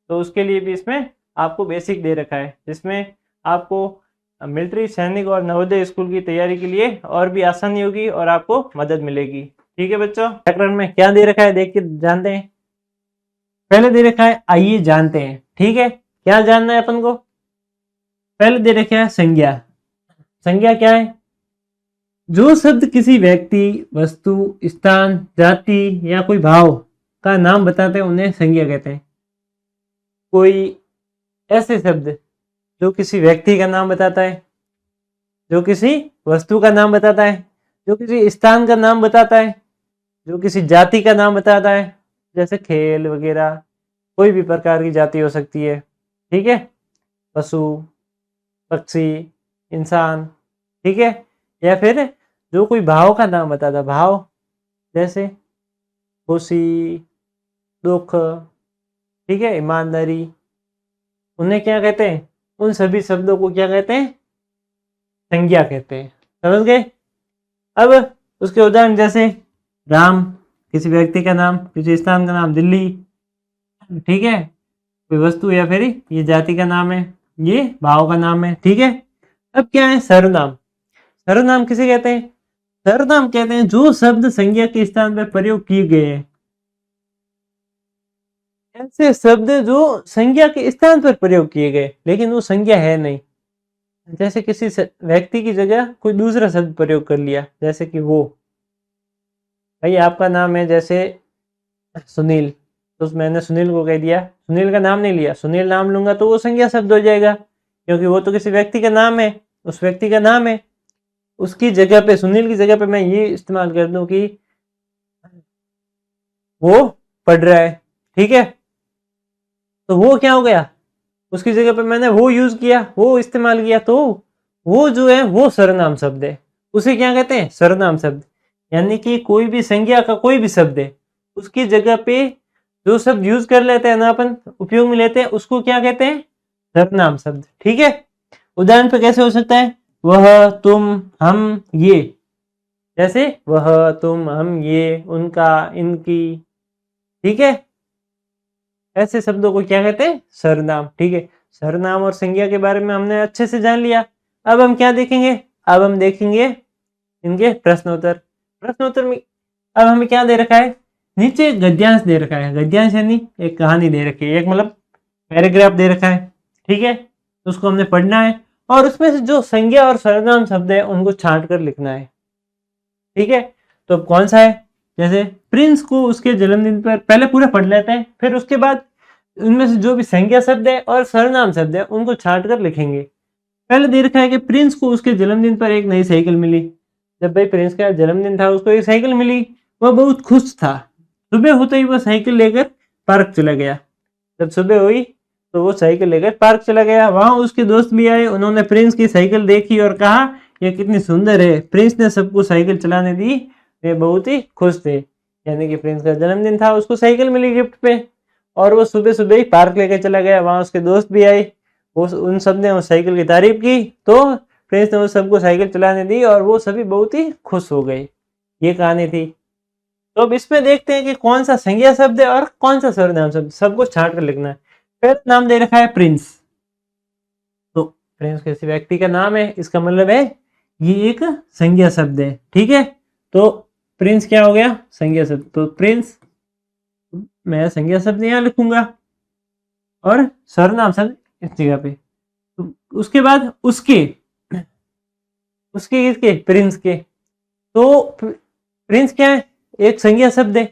तो उसके लिए भी इसमें आपको बेसिक दे रखा है, जिसमें आपको मिलिट्री, सैनिक और नवोदय स्कूल की तैयारी के लिए और भी आसानी होगी और आपको मदद मिलेगी। ठीक है बच्चों, व्याकरण में क्या दे रखा है देख के जानते हैं। पहले दे रखा है, आइए जानते हैं। ठीक है, क्या जानना है अपन को। पहले दे रखा है संज्ञा। संज्ञा क्या है, जो शब्द किसी व्यक्ति, वस्तु, स्थान, जाति या कोई भाव का नाम बताते हैं उन्हें संज्ञा कहते हैं। कोई ऐसे शब्द जो किसी व्यक्ति का नाम बताता है, जो किसी वस्तु का नाम बताता है, जो किसी स्थान का नाम बताता है, जो किसी जाति का नाम बताता है, जैसे खेल वगैरह, कोई भी प्रकार की जाति हो सकती है। ठीक है, पशु, पक्षी, इंसान। ठीक है, या फिर जो कोई भाव का नाम बताता, भाव जैसे खुशी, दुख, ठीक है, ईमानदारी, उन्हें क्या कहते हैं, उन सभी शब्दों को क्या कहते हैं, संज्ञा कहते हैं। समझ गए। अब उसके उदाहरण जैसे राम, किसी व्यक्ति का नाम, किसी स्थान का नाम, दिल्ली। ठीक है, कोई वस्तु या फिर ये जाति का नाम है, ये भाव का नाम है। ठीक है, अब क्या है सर्वनाम। सर्वनाम किसे कहते हैं, सर्वनाम कहते हैं जो शब्द संज्ञा के स्थान पर प्रयोग किए गए हैं। ऐसे शब्द जो संज्ञा के स्थान पर प्रयोग किए गए लेकिन वो संज्ञा है नहीं। जैसे किसी व्यक्ति की जगह कोई दूसरा शब्द प्रयोग कर लिया, जैसे कि वो, भाई आपका नाम है जैसे सुनील, तो मैंने सुनील को कह दिया, सुनील का नाम नहीं लिया, सुनील नाम लूंगा तो वो संज्ञा शब्द हो जाएगा, क्योंकि वो तो किसी व्यक्ति का नाम है, उस व्यक्ति का नाम है। उसकी जगह पे, सुनील की जगह पे मैं ये इस्तेमाल कर दूं कि वो पढ़ रहा है। ठीक है, तो वो क्या हो गया, उसकी जगह पे मैंने वो यूज किया, वो इस्तेमाल किया, तो वो जो है वो सर्वनाम शब्द है। उसे क्या कहते हैं, सर्वनाम शब्द। यानी कि कोई भी संज्ञा का कोई भी शब्द है, उसकी जगह पे जो शब्द यूज कर लेते हैं ना, अपन उपयोग में लेते हैं, उसको क्या कहते हैं, सर्वनाम शब्द। ठीक है, उदाहरण पे कैसे हो सकता है, वह, तुम, हम, ये। जैसे वह, तुम, हम, ये, उनका, इनकी। ठीक है, ऐसे शब्दों को क्या कहते हैं, सर्वनाम। ठीक है, सर्वनाम और संज्ञा के बारे में हमने अच्छे से जान लिया। अब हम क्या देखेंगे, अब हम देखेंगे इनके प्रश्नोत्तर। प्रश्नोत्तर में अब हमें क्या दे रखा है, नीचे गद्यांश दे रखा है, गद्यांश यानी एक कहानी दे रखी है, एक मतलब पैराग्राफ दे रखा है, ठीक है। तो उसको हमने पढ़ना है और उसमें से जो संज्ञा और सर्वनाम शब्द है उनको छांट कर लिखना है, ठीक है। तो अब कौन सा है, जैसे प्रिंस को उसके जन्मदिन पर, पहले पूरा पढ़ लेते हैं, फिर उसके बाद उनमें से जो भी संज्ञा शब्द है और सर्वनाम शब्द है उनको छांट कर लिखेंगे। पहले दे रखा है कि प्रिंस को उसके जन्मदिन पर एक नई साइकिल मिली। जब भाई प्रिंस का जन्मदिन था, उसको एक साइकिल मिली, वह बहुत खुश था। सुबह होते ही वह साइकिल लेकर पार्क चला गया। जब सुबह हुई तो वो साइकिल लेकर पार्क चला गया। वहां उसके दोस्त भी आए, उन्होंने प्रिंस की साइकिल देखी और कहा यह कितनी सुंदर है। प्रिंस ने सबको साइकिल चलाने दी, वे बहुत ही खुश थे। यानी कि प्रिंस का जन्मदिन था, उसको साइकिल मिली गिफ्ट पे, और वो सुबह सुबह ही पार्क लेकर चला गया। वहां उसके दोस्त भी आए, वो उन सब ने उस साइकिल की तारीफ की, तो प्रिंस ने उस सबको साइकिल चलाने दी और वो सभी बहुत ही खुश हो गए। ये कहानी थी। तो अब इसमें देखते हैं कि कौन सा संज्ञा शब्द है और कौन सा सर्वनाम शब्द, सबको छांट कर लिखना है। पहला नाम दे रखा है प्रिंस, तो प्रिंस किसी व्यक्ति का नाम है, इसका मतलब है ये एक संज्ञा शब्द है, ठीक है। तो प्रिंस क्या हो गया, संज्ञा शब्द। तो प्रिंस मैं संज्ञा शब्द यहाँ लिखूंगा और सर्वनाम शब्द इस जगह पे। तो उसके बाद उसके उसके किसके, प्रिंस के। तो प्रिंस क्या है, एक संज्ञा शब्द है,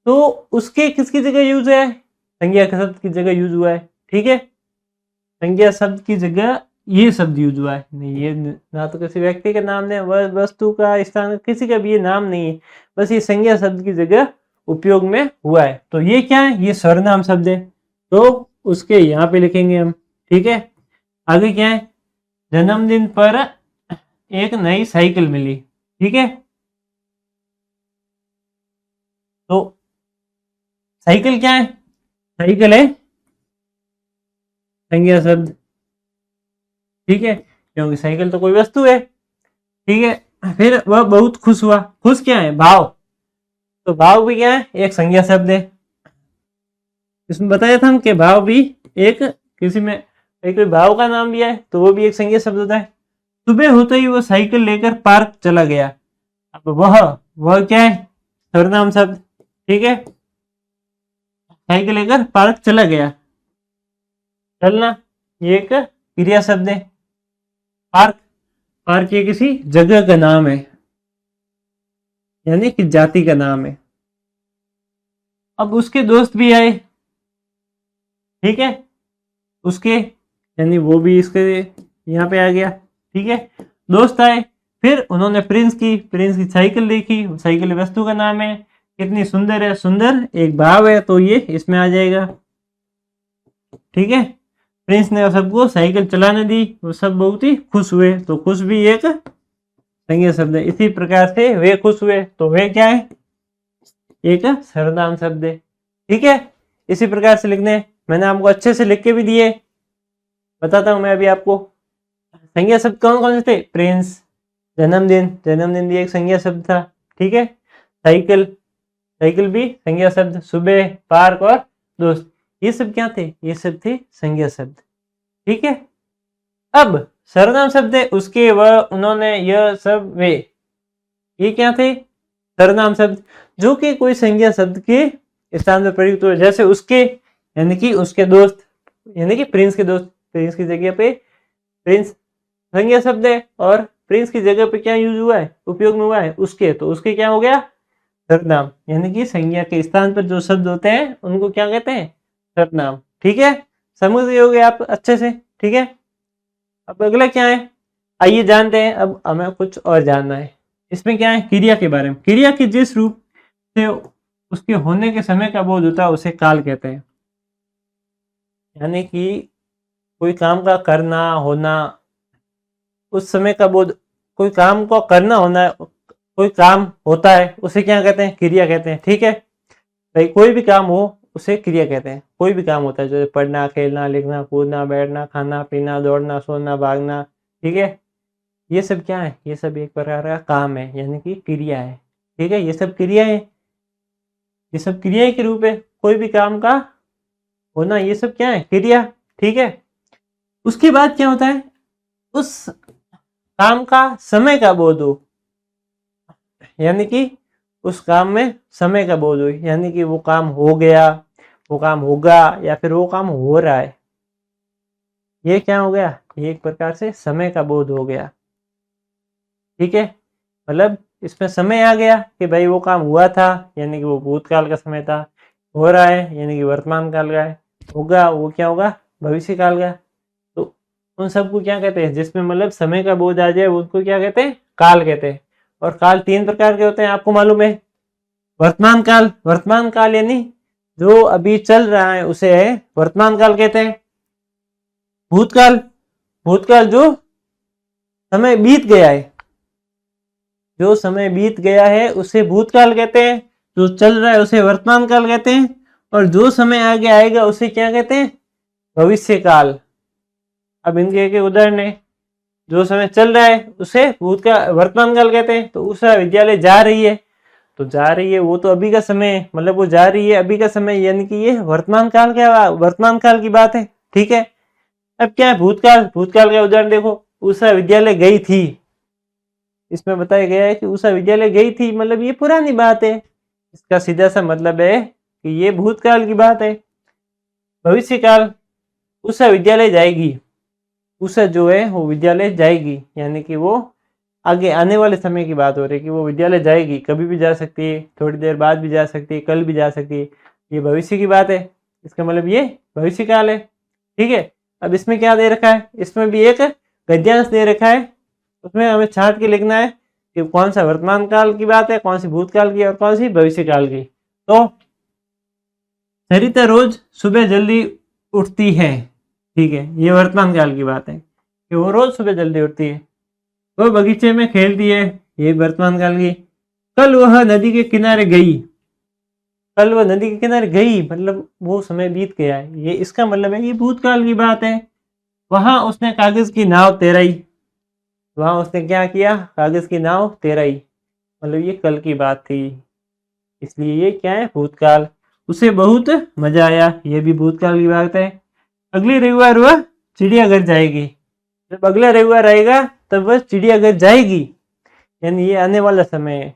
तो उसके किसकी जगह यूज है, संज्ञा शब्द की जगह यूज हुआ है, ठीक है। संज्ञा शब्द की जगह ये शब्द यूज हुआ है। नहीं, ये ना तो किसी व्यक्ति का नाम है, वस्तु का, स्थान, किसी का भी ये नाम नहीं है, बस ये संज्ञा शब्द की जगह उपयोग में हुआ है। तो ये क्या है, ये सर्वनाम शब्द है, तो उसके यहाँ पे लिखेंगे हम, ठीक है। आगे क्या है, जन्मदिन पर एक नई साइकिल मिली, ठीक है। तो साइकिल क्या है, साइकिल है संज्ञा शब्द, ठीक है, क्योंकि साइकिल तो कोई वस्तु है, ठीक है। फिर वह बहुत खुश हुआ, खुश क्या है, भाव, तो भाव भी क्या है, एक संज्ञा शब्द है। इसमें बताया था हम कि भाव भी एक, किसी में एक कोई भाव का नाम लिया है तो वो भी एक संज्ञा शब्द होता है। सुबह होते ही वो साइकिल लेकर पार्क चला गया। अब वह क्या है, सर्वनाम शब्द, ठीक है। साइकिल लेकर पार्क चला गया, चलना ये एक क्रिया शब्द है। पार्क, पार्क ये किसी जगह का नाम है, यानी कि जाति का नाम है। अब उसके दोस्त भी आए, ठीक है, उसके यानी वो भी इसके यहाँ पे आ गया, ठीक है। दोस्त आए, फिर उन्होंने प्रिंस की साइकिल देखी, साइकिल वस्तु का नाम है, कितनी सुंदर है, सुंदर एक भाव है तो ये इसमें आ जाएगा, ठीक है। प्रिंस ने सबको साइकिल चलाने दी, वो सब बहुत ही खुश हुए, तो खुश भी एक संज्ञा शब्द है। इसी प्रकार से वे खुश हुए, तो वे क्या है, एक सर्वनाम शब्द है, ठीक है। इसी प्रकार से लिखने, मैंने आपको अच्छे से लिख के भी दिए, बताता हूं मैं अभी आपको। संज्ञा शब्द कौन कौन से थे, प्रिंस, जन्मदिन भी एक संज्ञा शब्द था, ठीक है। साइकिल, साइकिल भी संज्ञा शब्द, सुबह, पार्क और दोस्त, ये सब क्या थे, ये सब थे संज्ञा शब्द, ठीक है। अब सर्वनाम शब्द है उसके, वह, उन्होंने, यह, सब, वे, ये क्या थे, सर्वनाम शब्द जो कि कोई संज्ञा शब्द के स्थान पर प्रयुक्त हुए। जैसे उसके यानी कि उसके दोस्त, यानी कि प्रिंस के दोस्त, प्रिंस की जगह पे प्रिंस संज्ञा शब्द है और प्रिंस की जगह पे क्या यूज हुआ है, उपयोग में हुआ है, उसके, तो उसके क्या हो गया, सर्वनाम। यानी कि संज्ञा के स्थान पर जो शब्द होते हैं उनको क्या कहते हैं, सर्वनाम, ठीक है। समझ गए होगे आप अच्छे से, ठीक है। अब अगला क्या है, आइए जानते हैं। अब हमें कुछ और जानना है, इसमें क्या है, क्रिया के बारे में। क्रिया के जिस रूप से उसके होने के समय का बोध होता है उसे काल कहते हैं। यानी कि कोई काम का करना, होना, उस समय का बोध, कोई काम को करना होना, कोई काम होता है उसे क्या कहते हैं, क्रिया कहते हैं, ठीक है। भाई कोई भी काम हो उसे क्रिया कहते हैं। कोई भी काम होता है जैसे पढ़ना, खेलना, लिखना, कूदना, बैठना, खाना पीना, दौड़ना, सोना, भागना, ठीक है, ये सब क्या है, ये सब एक प्रकार का काम है, यानी कि क्रिया है, ठीक है। ये सब क्रिया है, ये सब क्रिया के रूप है, कोई भी काम का होना, ये सब क्या है, क्रिया, ठीक है। उसके बाद क्या होता है, उस काम का समय का बोध हो, यानी कि उस काम में समय का बोध हो, यानी कि वो काम हो गया, वो काम होगा, या फिर वो काम हो रहा है। ये क्या हो गया? ये एक प्रकार से समय का बोध हो गया। ठीक है, मतलब इसमें समय आ गया कि भाई वो काम हुआ था, यानी कि वो भूतकाल का समय था, हो रहा है यानी कि वर्तमान काल का है, होगा वो क्या होगा? भविष्य काल का। तो उन सबको क्या कहते हैं? जिसमें मतलब समय का बोध आ जाए उनको क्या कहते हैं? काल कहते हैं। और काल 3 प्रकार के होते हैं, आपको मालूम है। वर्तमान काल, वर्तमान काल यानी जो अभी चल रहा है उसे वर्तमान काल कहते हैं। भूतकाल, भूतकाल जो समय बीत गया है, जो समय बीत गया है उसे भूतकाल कहते हैं। जो चल रहा है उसे वर्तमान काल कहते हैं। और जो समय आगे आएगा उसे क्या कहते हैं? भविष्य काल। अब इनके एक उदाहरण है। जो समय चल रहा है उसे भूतकाल वर्तमान काल कहते हैं। तो उषा विद्यालय जा रही है, तो जा रही है वो तो अभी का समय है, मतलब वो जा रही है अभी का समय, यानी कि ये वर्तमान काल का, वर्तमान काल की बात है। ठीक है, अब क्या है? भूतकाल, भूतकाल का उदाहरण देखो, उषा विद्यालय गई थी, इसमें बताया गया है कि उषा विद्यालय गई थी, मतलब ये पुरानी बात है। इसका सीधा सा मतलब है कि ये भूतकाल की बात है। भविष्य काल, उषा विद्यालय जाएगी, उषा जो है वो विद्यालय जाएगी, यानी कि वो आगे आने वाले समय की बात हो रही है कि वो विद्यालय जाएगी, कभी भी जा सकती है, थोड़ी देर बाद भी जा सकती है, कल भी जा सकती है। ये भविष्य की बात है, इसका मतलब ये भविष्य काल है। ठीक है, अब इसमें क्या दे रखा है? इसमें भी एक गद्यांश दे रखा है, उसमें हमें छांट के लिखना है कि कौन सा वर्तमान काल की बात है, कौन सी भूतकाल की और कौन सी भविष्य काल की। तो सरिता रोज सुबह जल्दी उठती है। ठीक है, ये वर्तमान काल की बात है कि वो रोज सुबह जल्दी उठती है। वो बगीचे में खेलती है, ये वर्तमान काल की। कल वह नदी के किनारे गई, कल वह नदी के किनारे गई मतलब वो समय बीत गया है, ये इसका मतलब है ये भूतकाल की बात है। वहां उसने कागज की नाव तैराई, वहां उसने क्या किया? कागज की नाव तैराई, मतलब ये कल की बात थी, इसलिए ये क्या है? भूतकाल। उसे बहुत मजा आया, ये भी भूतकाल की बात है। अगले रविवार वह चिड़ियाघर जाएगी, जब अगला रविवार आएगा तब वह चिड़ियाघर जाएगी, यानी ये आने वाला समय है,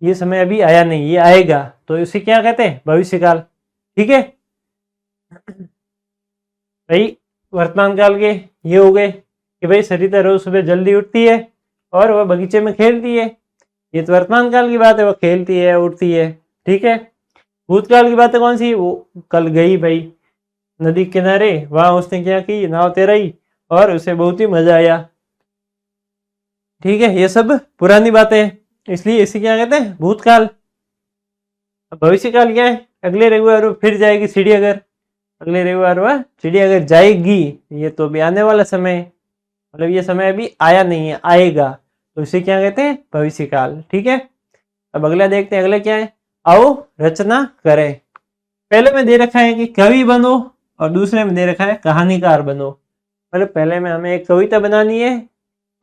ये समय अभी आया नहीं, ये आएगा, तो इसे क्या कहते हैं? भविष्य काल। ठीक है भाई, वर्तमान काल के ये हो गए कि भाई सरिता रोज सुबह जल्दी उठती है और वह बगीचे में खेलती है, ये तो वर्तमान काल की बात है, वह खेलती है, उठती है। ठीक है, भूतकाल की बात है कौन सी? वो कल गई भाई नदी किनारे, वहां उसने क्या की? नाव तैराई और उसे बहुत ही मजा आया। ठीक है, ये सब पुरानी बातें हैं, इसलिए इसे क्या कहते हैं? भूतकाल। भविष्य काल क्या है? अगले रविवार वो फिर जाएगी चिड़ियाघर, अगले रविवार वह चिड़ियाघर जाएगी, ये तो अभी आने वाला समय है, मतलब ये समय अभी आया नहीं है, आएगा, तो इसे क्या कहते हैं? भविष्य काल। ठीक है, अब अगला देखते हैं, अगला क्या है? आओ रचना करें। पहले में दे रखा है कि कवि बनो और दूसरे में दे रखा है कहानीकार बनो। मतलब पहले में हमें एक कविता बनानी है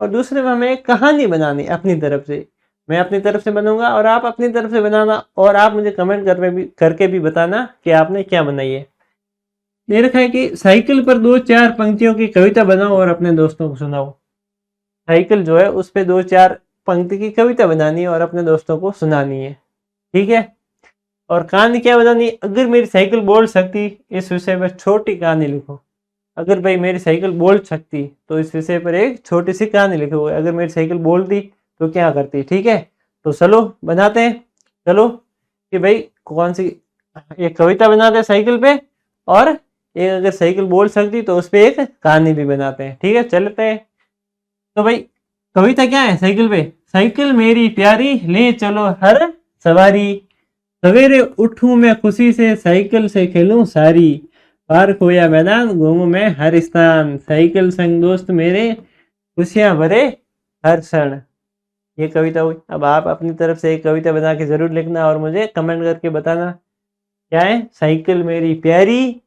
और दूसरे में हमें एक कहानी बनानी है अपनी तरफ से। मैं अपनी तरफ से बनूंगा और आप अपनी तरफ से बनाना, और आप मुझे कमेंट करके भी बताना कि आपने क्या बनाई है। दे रखा है कि साइकिल पर 2-4 पंक्तियों की कविता बनाओ और अपने दोस्तों को सुनाओ। साइकिल जो है उस पे 2-4 पंक्ति की कविता बनानी है और अपने दोस्तों को सुनानी है। ठीक है, और कहानी क्या बतानी? अगर मेरी साइकिल बोल सकती, इस विषय पर छोटी कहानी लिखो। अगर भाई मेरी साइकिल बोल सकती तो इस विषय पर एक छोटी सी कहानी लिखो। अगर मेरी साइकिल बोलती तो क्या करती? ठीक है, तो चलो बनाते हैं। चलो कि भाई कौन सी एक कविता बनाते हैं साइकिल पे, और एक अगर साइकिल बोल सकती तो उस पर एक कहानी भी बनाते हैं। ठीक है, चलते हैं। तो भाई कविता क्या है साइकिल पे? साइकिल मेरी प्यारी ले चलो हर सवारी, सवेरे उठूं मैं खुशी से साइकिल से खेलूं सारी, पार्क हो या मैदान घूमूं मैं हर स्थान, साइकिल संग दोस्त मेरे खुशियां भरे हर क्षण। ये कविता हुई। अब आप अपनी तरफ से एक कविता बना के जरूर लिखना और मुझे कमेंट करके बताना क्या है? साइकिल मेरी प्यारी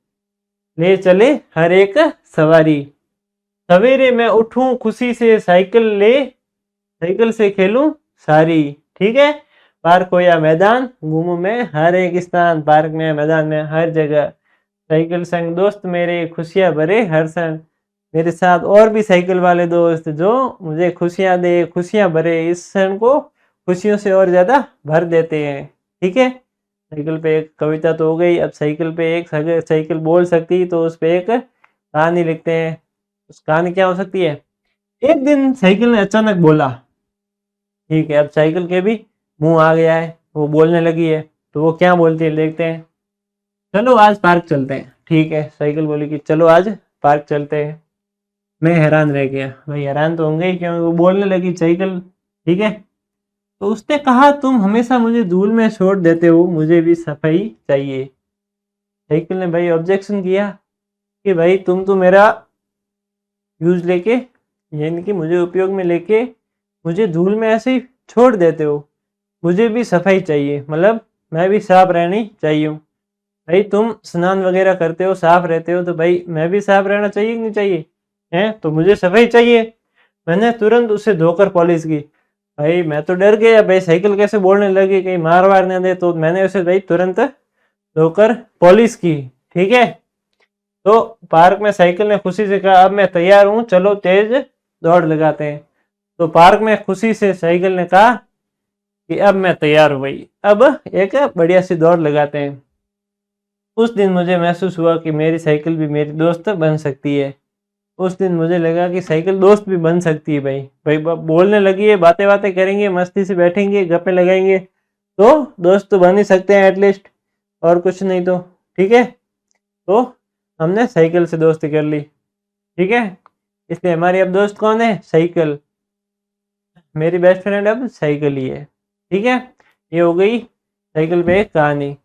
ले चले हर एक सवारी, सवेरे मैं उठूं खुशी से साइकिल से खेलूं सारी। ठीक है, पार्क हो या मैदान घूमूं मैं हर एक स्थान, पार्क में मैदान में हर जगह, साइकिल संग दोस्त मेरे खुशियां भरे हर क्षण, मेरे साथ और भी साइकिल वाले दोस्त जो मुझे खुशियां दे, खुशियां भरे, इस क्षण को खुशियों से और ज़्यादा भर देते हैं। ठीक है, साइकिल पे एक कविता तो हो गई। अब साइकिल पे एक साइकिल बोल सकती तो उस पे एक कहानी लिखते हैं। उस कहानी क्या हो सकती है? एक दिन साइकिल ने अचानक बोला। ठीक है, अब साइकिल के भी मुंह आ गया है, वो बोलने लगी है। तो वो क्या बोलती है देखते हैं। चलो आज पार्क चलते हैं। ठीक है, साइकिल बोली कि चलो आज पार्क चलते हैं। मैं हैरान रह गया। भाई हैरान तो होंगे ही, क्योंकि वो बोलने लगी साइकिल। ठीक है, तो उसने कहा तुम हमेशा मुझे धूल में छोड़ देते हो, मुझे भी सफाई चाहिए। साइकिल ने भाई ऑब्जेक्शन किया कि भाई तुम तो मेरा यूज लेके, यानी कि मुझे उपयोग में लेके मुझे धूल में ऐसे ही छोड़ देते हो, मुझे भी सफाई चाहिए, मतलब मैं भी साफ रहनी चाहिए। भाई तुम स्नान वगैरह करते हो, साफ रहते हो, तो भाई मैं भी साफ रहना चाहिए कि नहीं चाहिए? हैं, तो मुझे सफाई चाहिए। मैंने तुरंत उसे धोकर पॉलिश की। भाई मैं तो डर गया, भाई साइकिल कैसे बोलने लगी, कहीं मार वार न दे, तो मैंने उसे भाई तुरंत धोकर पॉलिश की। ठीक है, तो पार्क में साइकिल ने खुशी से कहा अब मैं तैयार हूँ, चलो तेज दौड़ लगाते हैं। तो पार्क में खुशी से साइकिल ने कहा कि अब मैं तैयार हूँ भाई, अब एक बढ़िया सी दौड़ लगाते हैं। उस दिन मुझे महसूस हुआ कि मेरी साइकिल भी मेरी दोस्त बन सकती है। उस दिन मुझे लगा कि साइकिल दोस्त भी बन सकती है। भाई भाई बोलने लगी है, बातें बातें करेंगे, मस्ती से बैठेंगे, गप्पे लगाएंगे, तो दोस्त तो बन ही सकते हैं एटलीस्ट, और कुछ नहीं तो। ठीक है, तो हमने साइकिल से दोस्ती कर ली। ठीक है, इसलिए हमारी अब दोस्त कौन है? साइकिल। मेरी बेस्ट फ्रेंड अब साइकिल ही है। ठीक है, ये हो गई साइकिल पे एक कहानी।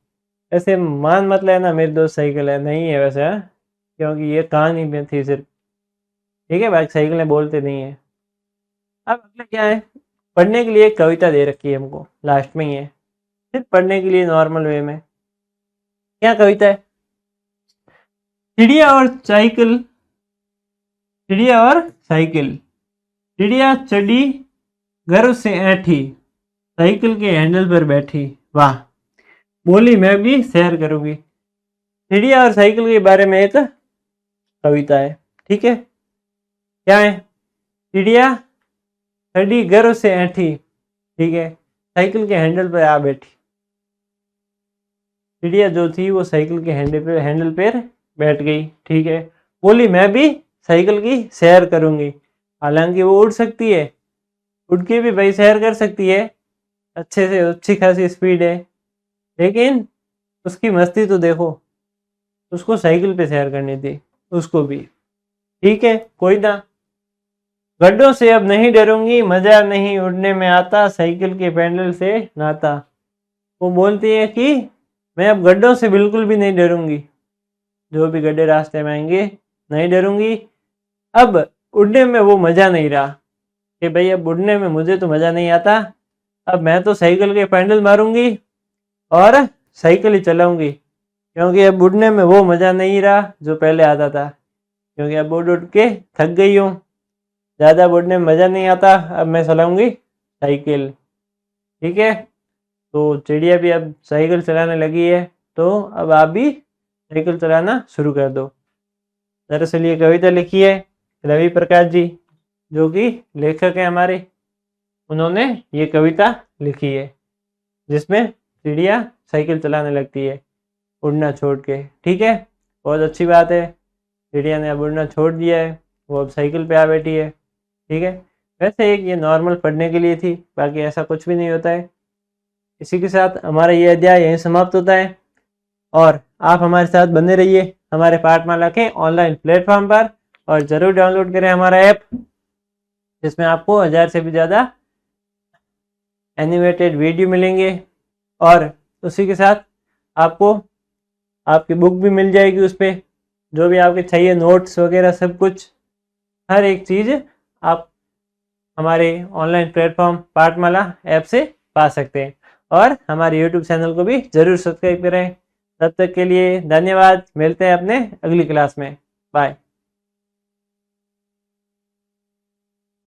ऐसे मान मत लेना मेरी दोस्त साइकिल है, नहीं है वैसे, हाँ? क्योंकि ये कहानी में थी सिर्फ। ठीक है, बाइक साइकिल में बोलते नहीं है। अब अगला क्या है? पढ़ने के लिए एक कविता दे रखी है हमको, लास्ट में ही है, सिर्फ पढ़ने के लिए नॉर्मल वे में। क्या कविता है? चिड़िया और साइकिल, चिड़िया और साइकिल। चिड़िया चढ़ी घर से ऐठी, साइकिल के हैंडल पर बैठी, वाह, बोली मैं भी सैर करूंगी। चिड़िया और साइकिल के बारे में एक कविता है। ठीक है, क्या है? चिड़िया चढ़ी घर से ऐठी, ठीक है, साइकिल के हैंडल पर आ बैठी। चिड़िया जो थी वो साइकिल के हैंडल पर बैठ गई। ठीक है, बोली मैं भी साइकिल की सैर करूंगी। हालांकि वो उड़ सकती है, उड़ के भी भाई सैर कर सकती है, अच्छे से अच्छी खासी स्पीड है, लेकिन उसकी मस्ती तो देखो, उसको साइकिल पे सैर करनी थी उसको भी। ठीक है, कोई ना, गड्ढों से अब नहीं डरूंगी, मजा नहीं उड़ने में आता, साइकिल के पैडल से नाता। वो बोलती है कि मैं अब गड्ढों से बिल्कुल भी नहीं डरूंगी, जो भी गड्ढे रास्ते में आएंगे नहीं डरूंगी। अब उड़ने में वो मजा नहीं रहा कि भाई अब उड़ने में मुझे तो मजा नहीं आता, अब मैं तो साइकिल के पैडल मारूंगी और साइकिल ही चलाऊंगी, क्योंकि अब उड़ने में वो मजा नहीं रहा जो पहले आता था, क्योंकि अब उड़ उड़ के थक गई हूँ, ज़्यादा उड़ने में मज़ा नहीं आता, अब मैं चलाऊंगी साइकिल। ठीक है, तो चिड़िया भी अब साइकिल चलाने लगी है, तो अब आप भी साइकिल चलाना शुरू कर दो। दरअसल ये कविता लिखी है रवि प्रकाश जी, जो कि लेखक है हमारे, उन्होंने ये कविता लिखी है जिसमें चिड़िया साइकिल चलाने लगती है उड़ना छोड़ के। ठीक है, बहुत अच्छी बात है, चिड़िया ने अब उड़ना छोड़ दिया है, वो अब साइकिल पे आ बैठी है। ठीक है, वैसे एक ये नॉर्मल पढ़ने के लिए थी, बाकी ऐसा कुछ भी नहीं होता है। इसी के साथ हमारा ये अध्याय यहीं समाप्त होता है, और आप हमारे साथ बने रहिए हमारे पाठमाला के ऑनलाइन प्लेटफॉर्म पर, और ज़रूर डाउनलोड करें हमारा ऐप, जिसमें आपको 1000 से भी ज़्यादा एनिमेटेड वीडियो मिलेंगे, और उसी के साथ आपको आपकी बुक भी मिल जाएगी, उस पर जो भी आपके चाहिए, नोट्स वगैरह सब कुछ, हर एक चीज़ आप हमारे ऑनलाइन प्लेटफॉर्म पाठमाला ऐप से पा सकते हैं। और हमारे यूट्यूब चैनल को भी ज़रूर सब्सक्राइब करें। तब तक के लिए धन्यवाद, मिलते हैं अपने अगली क्लास में, बाय।